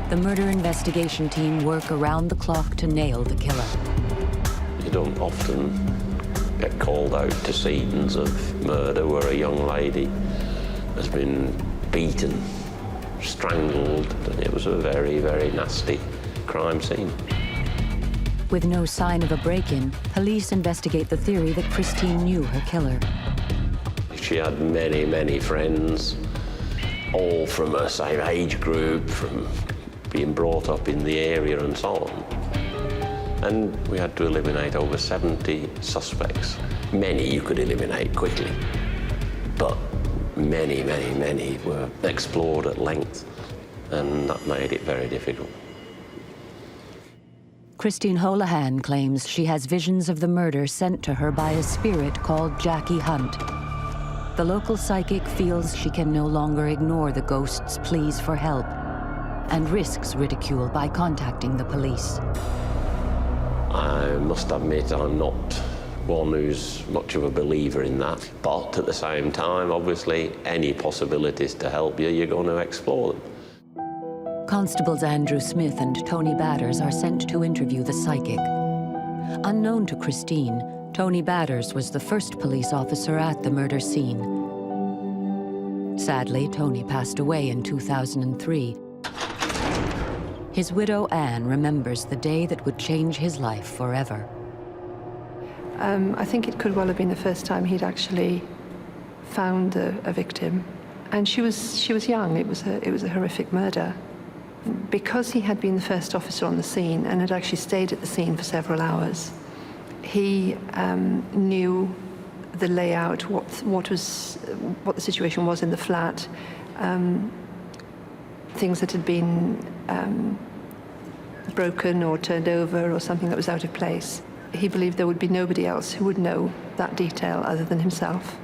the murder investigation team work around the clock to nail the killer. You don't often get called out to scenes of murder where a young lady has been beaten, strangled, and it was a very, very nasty crime scene. With no sign of a break-in, police investigate the theory that Christine knew her killer. She had many, many friends, all from a same age group, from being brought up in the area and so on. And we had to eliminate over 70 suspects. Many you could eliminate quickly, but many, many, many were explored at length, and that made it very difficult. Christine Holohan claims she has visions of the murder sent to her by a spirit called Jackie Hunt. The local psychic feels she can no longer ignore the ghost's pleas for help and risks ridicule by contacting the police. I must admit I'm not one who's much of a believer in that, but at the same time, obviously, any possibilities to help you, you're going to explore them. Constables Andrew Smith and Tony Batters are sent to interview the psychic. Unknown to Christine, Tony Batters was the first police officer at the murder scene. Sadly, Tony passed away in 2003. His widow, Anne, remembers the day that would change his life forever. I think it could well have been the first time he'd actually found a victim. And she was young. It was a horrific murder. Because he had been the first officer on the scene and had actually stayed at the scene for several hours, he knew the layout, what the situation was in the flat, things that had been broken or turned over or something that was out of place. He believed there would be nobody else who would know that detail other than himself.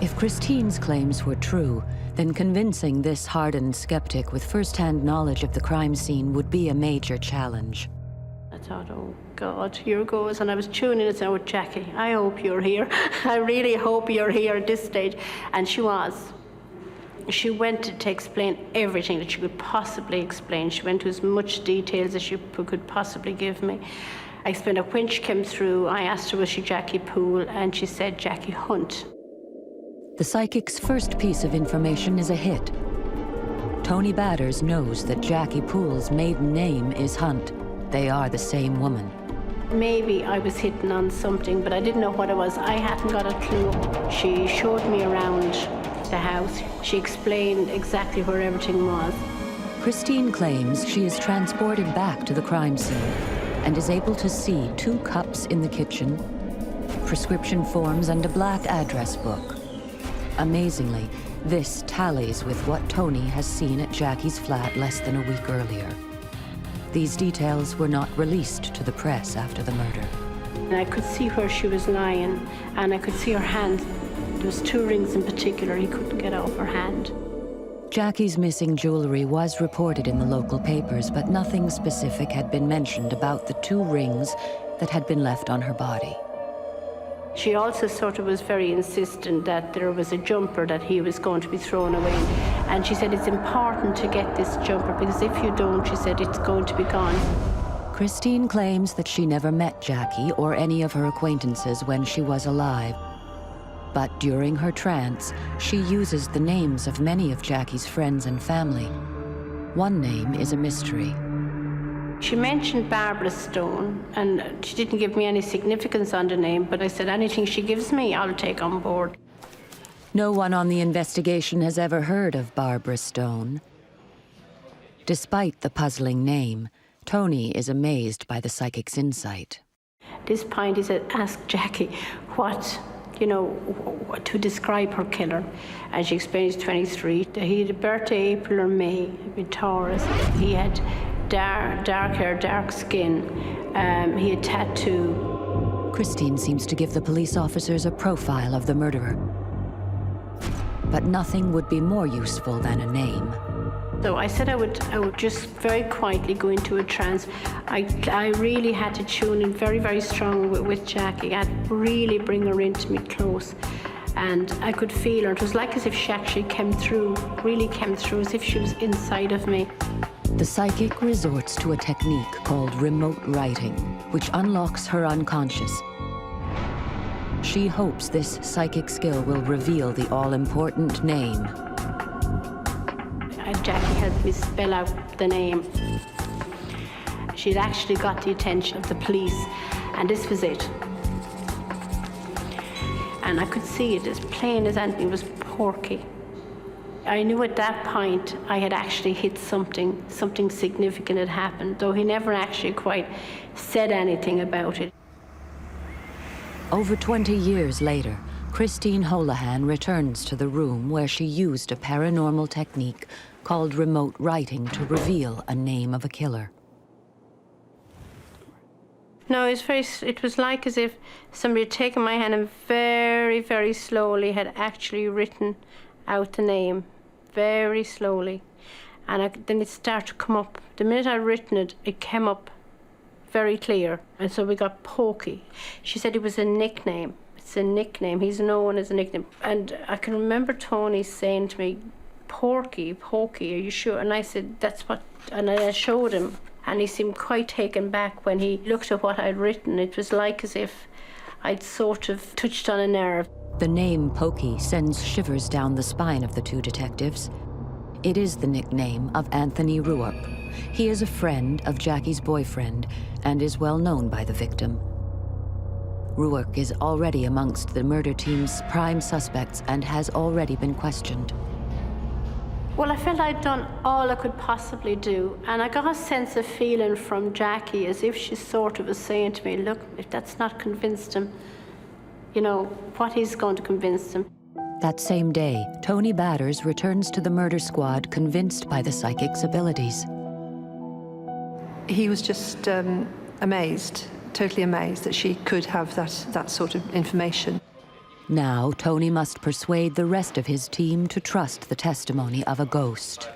If Christine's claims were true, then convincing this hardened skeptic with first-hand knowledge of the crime scene would be a major challenge. I thought, oh God, here goes. And I was tuning and saying, oh Jackie, I hope you're here. I really hope you're here at this stage. And she was. She went to explain everything that she could possibly explain. She went to as much details as she could possibly give me. I explained that when she came through, I asked her, was she Jackie Poole? And she said, Jackie Hunt. The psychic's first piece of information is a hit. Tony Batters knows that Jackie Poole's maiden name is Hunt. They are the same woman. Maybe I was hitting on something, but I didn't know what it was. I hadn't got a clue. She showed me around the house. She explained exactly where everything was. Christine claims she is transported back to the crime scene and is able to see 2 cups in the kitchen, prescription forms, and a black address book. Amazingly, this tallies with what Tony has seen at Jackie's flat less than a week earlier. These details were not released to the press after the murder. And I could see where she was lying, and I could see her hand. There was 2 rings in particular he couldn't get off her hand. Jackie's missing jewelry was reported in the local papers, but nothing specific had been mentioned about the 2 rings that had been left on her body. She also sort of was very insistent that there was a jumper that he was going to be thrown away. And she said, it's important to get this jumper, because if you don't, she said, it's going to be gone. Christine claims that she never met Jackie or any of her acquaintances when she was alive. But during her trance, she uses the names of many of Jackie's friends and family. One name is a mystery. She mentioned Barbara Stone, and she didn't give me any significance on the name, but I said anything she gives me, I'll take on board. No one on the investigation has ever heard of Barbara Stone. Despite the puzzling name, Tony is amazed by the psychic's insight. At this point, he said, ask Jackie to describe her killer. And she explained he's 23. He had a birthday April or May, in Taurus. He had dark hair, dark skin. He had tattoo. Christine seems to give the police officers a profile of the murderer. But nothing would be more useful than a name. So I said I would just very quietly go into a trance. I really had to tune in very, very strong with Jackie. I had to really bring her into me close. And I could feel her. It was like as if she actually really came through, as if she was inside of me. The psychic resorts to a technique called remote writing, which unlocks her unconscious. She hopes this psychic skill will reveal the all-important name. Jackie helped me spell out the name. She'd actually got the attention of the police, and this was it. And I could see it as plain as anything. It was Porky. I knew at that point I had actually hit something significant had happened, though he never actually quite said anything about it. Over 20 years later, Christine Holohan returns to the room where she used a paranormal technique called remote writing to reveal a name of a killer. No, it was like as if somebody had taken my hand and very, very slowly had actually written out the name, very slowly. And then it started to come up. The minute I'd written it, it came up very clear. And so we got Pokey. She said it was a nickname. It's a nickname. He's known as a nickname. And I can remember Tony saying to me, Pokey, are you sure? And I said, that's what, and I showed him. And he seemed quite taken back when he looked at what I'd written. It was like as if I'd sort of touched on a nerve. The name Pokey sends shivers down the spine of the two detectives. It is the nickname of Anthony Ruark. He is a friend of Jackie's boyfriend and is well known by the victim. Ruark is already amongst the murder team's prime suspects and has already been questioned. Well, I felt I'd done all I could possibly do, and I got a sense of feeling from Jackie as if she sort of was saying to me, look, if that's not convinced him, what is going to convince him? That same day, Tony Batters returns to the murder squad convinced by the psychic's abilities. He was just amazed, totally amazed that she could have that sort of information. Now, Tony must persuade the rest of his team to trust the testimony of a ghost.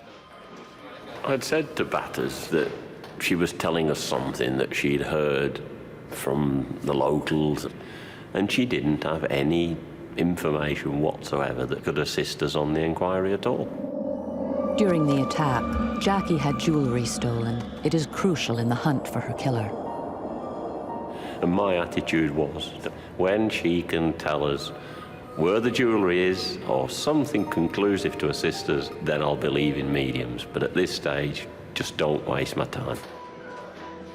I'd said to Batters that she was telling us something that she'd heard from the locals, and she didn't have any information whatsoever that could assist us on the inquiry at all. During the attack, Jackie had jewelry stolen. It is crucial in the hunt for her killer. And my attitude was that when she can tell us where the jewellery is or something conclusive to assist us, then I'll believe in mediums. But at this stage, just don't waste my time.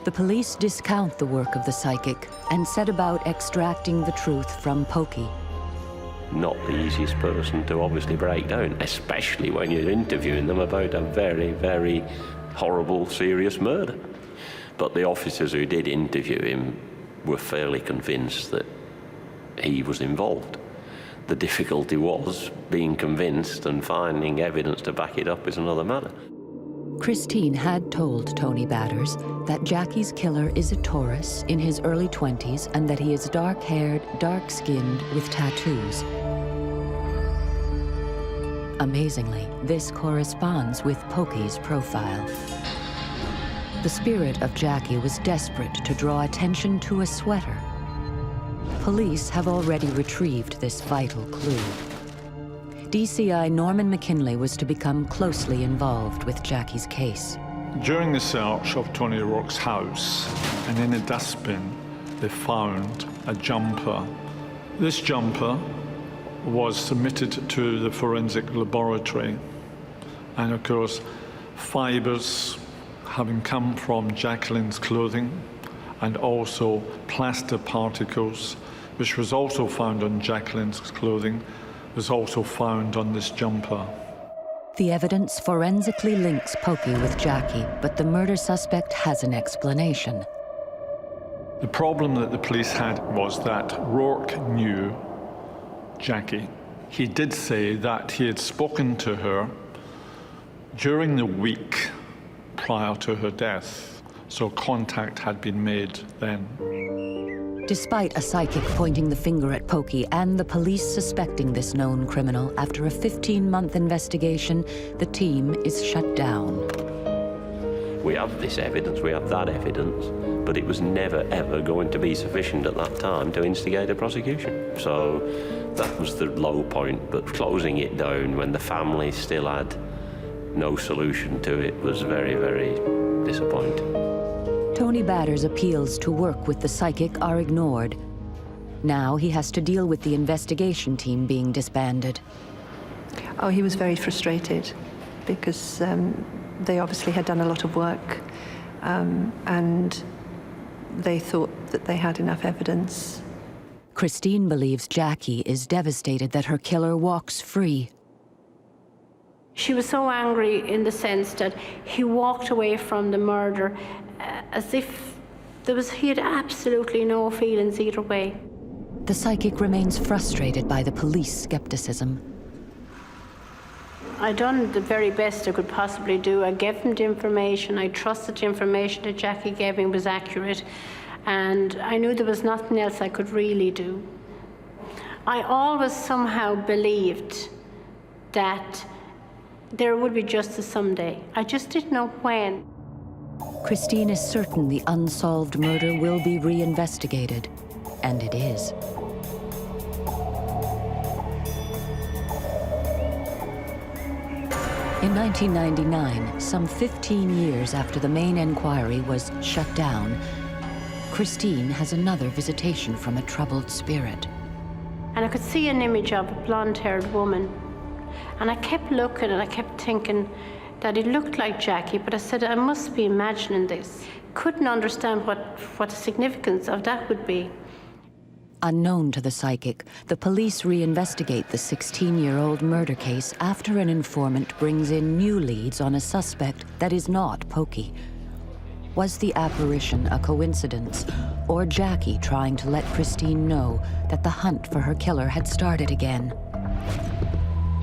The police discount the work of the psychic and set about extracting the truth from Pokey. Not the easiest person to obviously break down, especially when you're interviewing them about a very, very horrible, serious murder. But the officers who did interview him were fairly convinced that he was involved. The difficulty was being convinced, and finding evidence to back it up is another matter. Christine had told Tony Batters that Jackie's killer is a Taurus in his early 20s and that he is dark-haired, dark-skinned with tattoos. Amazingly, this corresponds with Pokey's profile. The spirit of Jackie was desperate to draw attention to a sweater. Police have already retrieved this vital clue. DCI Norman McKinley was to become closely involved with Jackie's case. During the search of Tony O'Rourke's house, and in a dustbin, they found a jumper. This jumper was submitted to the forensic laboratory, and of course, fibers having come from Jacqueline's clothing, and also plaster particles, which was also found on Jacqueline's clothing, was also found on this jumper. The evidence forensically links Pokey with Jackie, but the murder suspect has an explanation. The problem that the police had was that Rourke knew Jackie. He did say that he had spoken to her during the week prior to her death, so contact had been made then. Despite a psychic pointing the finger at Pokey and the police suspecting this known criminal, after a 15-month investigation, the team is shut down. We have this evidence, we have that evidence, but it was never, ever going to be sufficient at that time to instigate a prosecution. So that was the low point, but closing it down when the family still had no solution to it was very, very disappointing. Tony Batter's appeals to work with the psychic are ignored. Now he has to deal with the investigation team being disbanded. Oh, he was very frustrated because they obviously had done a lot of work and they thought that they had enough evidence. Christine believes Jackie is devastated that her killer walks free. She was so angry in the sense that he walked away from the murder as if he had absolutely no feelings either way. The psychic remains frustrated by the police skepticism. I done the very best I could possibly do. I gave him the information. I trusted the information that Jackie gave me was accurate, and I knew there was nothing else I could really do. I always somehow believed that there would be justice someday. I just didn't know when. Christine is certain the unsolved murder will be reinvestigated, and it is. In 1999, some 15 years after the main inquiry was shut down, Christine has another visitation from a troubled spirit. And I could see an image of a blonde-haired woman. And I kept looking and I kept thinking that it looked like Jackie, but I said, I must be imagining this. Couldn't understand what the significance of that would be. Unknown to the psychic, the police reinvestigate the 16-year-old murder case after an informant brings in new leads on a suspect that is not Pokey. Was the apparition a coincidence, or Jackie trying to let Christine know that the hunt for her killer had started again?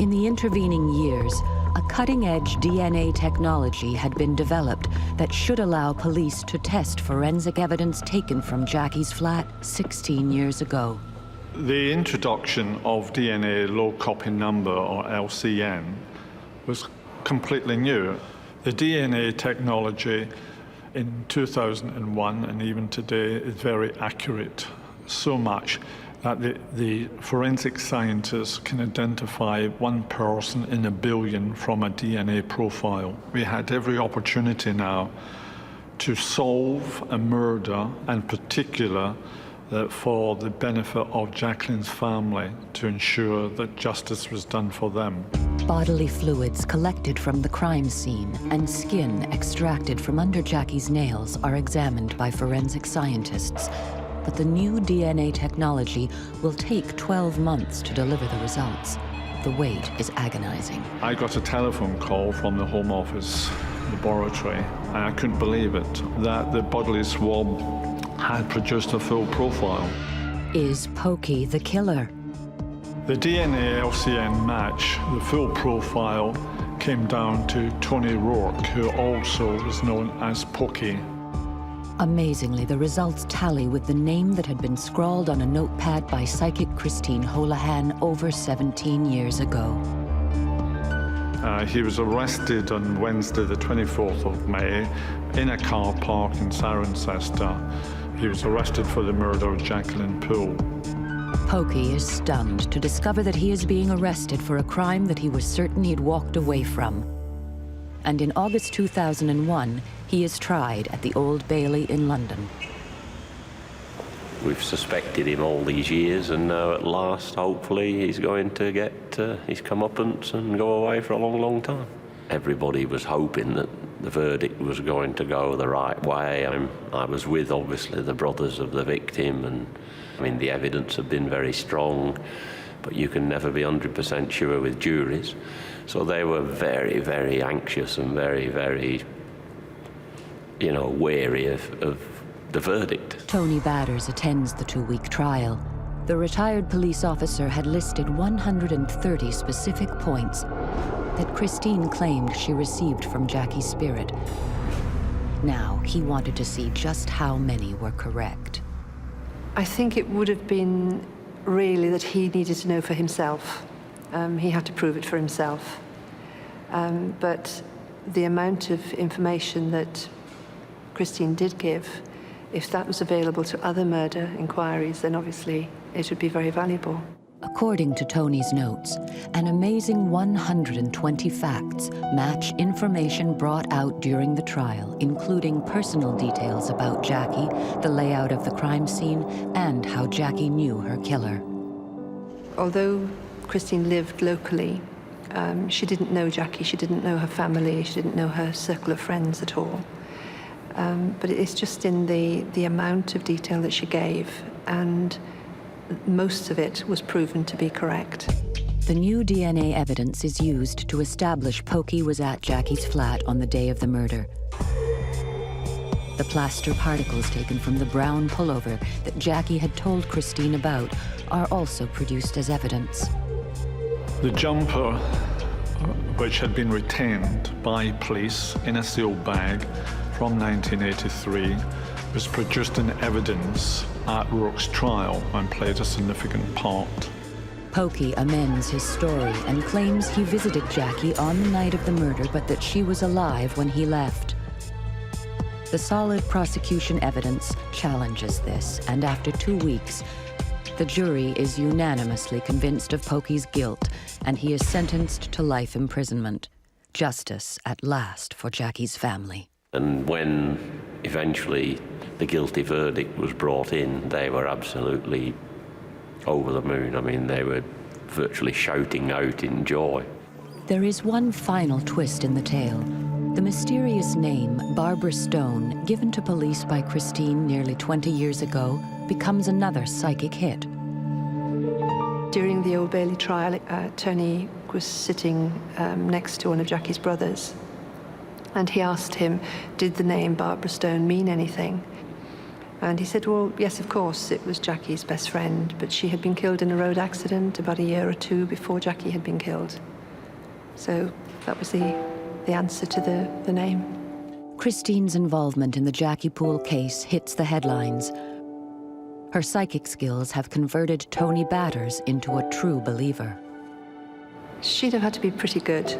In the intervening years, a cutting-edge DNA technology had been developed that should allow police to test forensic evidence taken from Jackie's flat 16 years ago. The introduction of DNA low copy number, or LCN, was completely new. The DNA technology in 2001 and even today is very accurate, so much that the forensic scientists can identify one person in a billion from a DNA profile. We had every opportunity now to solve a murder, and particular for the benefit of Jacqueline's family, to ensure that justice was done for them. Bodily fluids collected from the crime scene and skin extracted from under Jackie's nails are examined by forensic scientists. But the new DNA technology will take 12 months to deliver the results. The wait is agonizing. I got a telephone call from the Home Office laboratory, and I couldn't believe it, that the bodily swab had produced a full profile. Is Pokey the killer? The DNA LCN match, the full profile, came down to Tony O'Rourke, who also was known as Pokey. Amazingly, the results tally with the name that had been scrawled on a notepad by psychic Christine Holohan over 17 years ago. He was arrested on Wednesday, the 24th of May, in a car park in Cirencester. He was arrested for the murder of Jacqueline Poole. Pokey is stunned to discover that he is being arrested for a crime that he was certain he'd walked away from. And in August 2001, he is tried at the Old Bailey in London. We've suspected him all these years, and now at last, hopefully, he's going to get his comeuppance and go away for a long, long time. Everybody was hoping that the verdict was going to go the right way. I was with, obviously, the brothers of the victim, and I mean, the evidence had been very strong, but you can never be 100% sure with juries. So they were very, very anxious and very, very, wary of the verdict. Tony Batters attends the 2-week trial. The retired police officer had listed 130 specific points that Christine claimed she received from Jackie's spirit. Now, he wanted to see just how many were correct. I think it would have been really that he needed to know for himself. He had to prove it for himself. But the amount of information that Christine did give, if that was available to other murder inquiries, then obviously it would be very valuable. According to Tony's notes, an amazing 120 facts match information brought out during the trial, including personal details about Jackie, the layout of the crime scene, and how Jackie knew her killer. Although Christine lived locally, she didn't know Jackie, she didn't know her family, she didn't know her circle of friends at all. But it's just in the amount of detail that she gave, and most of it was proven to be correct. The new DNA evidence is used to establish Pokey was at Jackie's flat on the day of the murder. The plaster particles taken from the brown pullover that Jackie had told Christine about are also produced as evidence. The jumper, which had been retained by police in a sealed bag from 1983, was produced in evidence at Rourke's trial and played a significant part. Pokey amends his story and claims he visited Jackie on the night of the murder, but that she was alive when he left. The solid prosecution evidence challenges this, and after 2 weeks, the jury is unanimously convinced of Pokey's guilt, and he is sentenced to life imprisonment. Justice at last for Jackie's family. And when eventually the guilty verdict was brought in, they were absolutely over the moon. I mean, they were virtually shouting out in joy. There is one final twist in the tale. The mysterious name, Barbara Stone, given to police by Christine nearly 20 years ago, becomes another psychic hit. During the Old Bailey trial, Tony was sitting next to one of Jackie's brothers, and he asked him, did the name Barbara Stone mean anything? And he said, well, yes, of course, it was Jackie's best friend, but she had been killed in a road accident about a year or two before Jackie had been killed. So that was the answer to the name. Christine's involvement in the Jackie Poole case hits the headlines. Her psychic skills have converted Tony Batters into a true believer. She'd have had to be pretty good.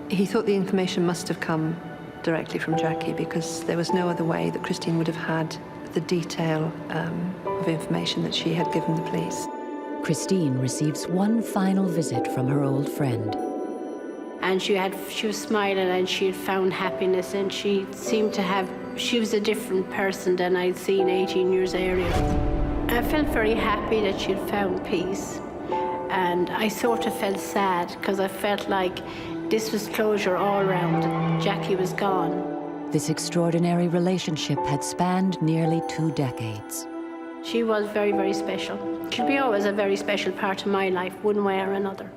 He thought the information must have come directly from Jackie, because there was no other way that Christine would have had the detail of information that she had given the police. Christine receives one final visit from her old friend. And she was smiling, and she had found happiness, and she seemed to have, she was a different person than I'd seen 18 years earlier. I felt very happy that she had found peace. And I sort of felt sad, because I felt like this was closure all around. Jackie was gone. This extraordinary relationship had spanned nearly 2 decades. She was very, very special. She'll be always a very special part of my life, one way or another.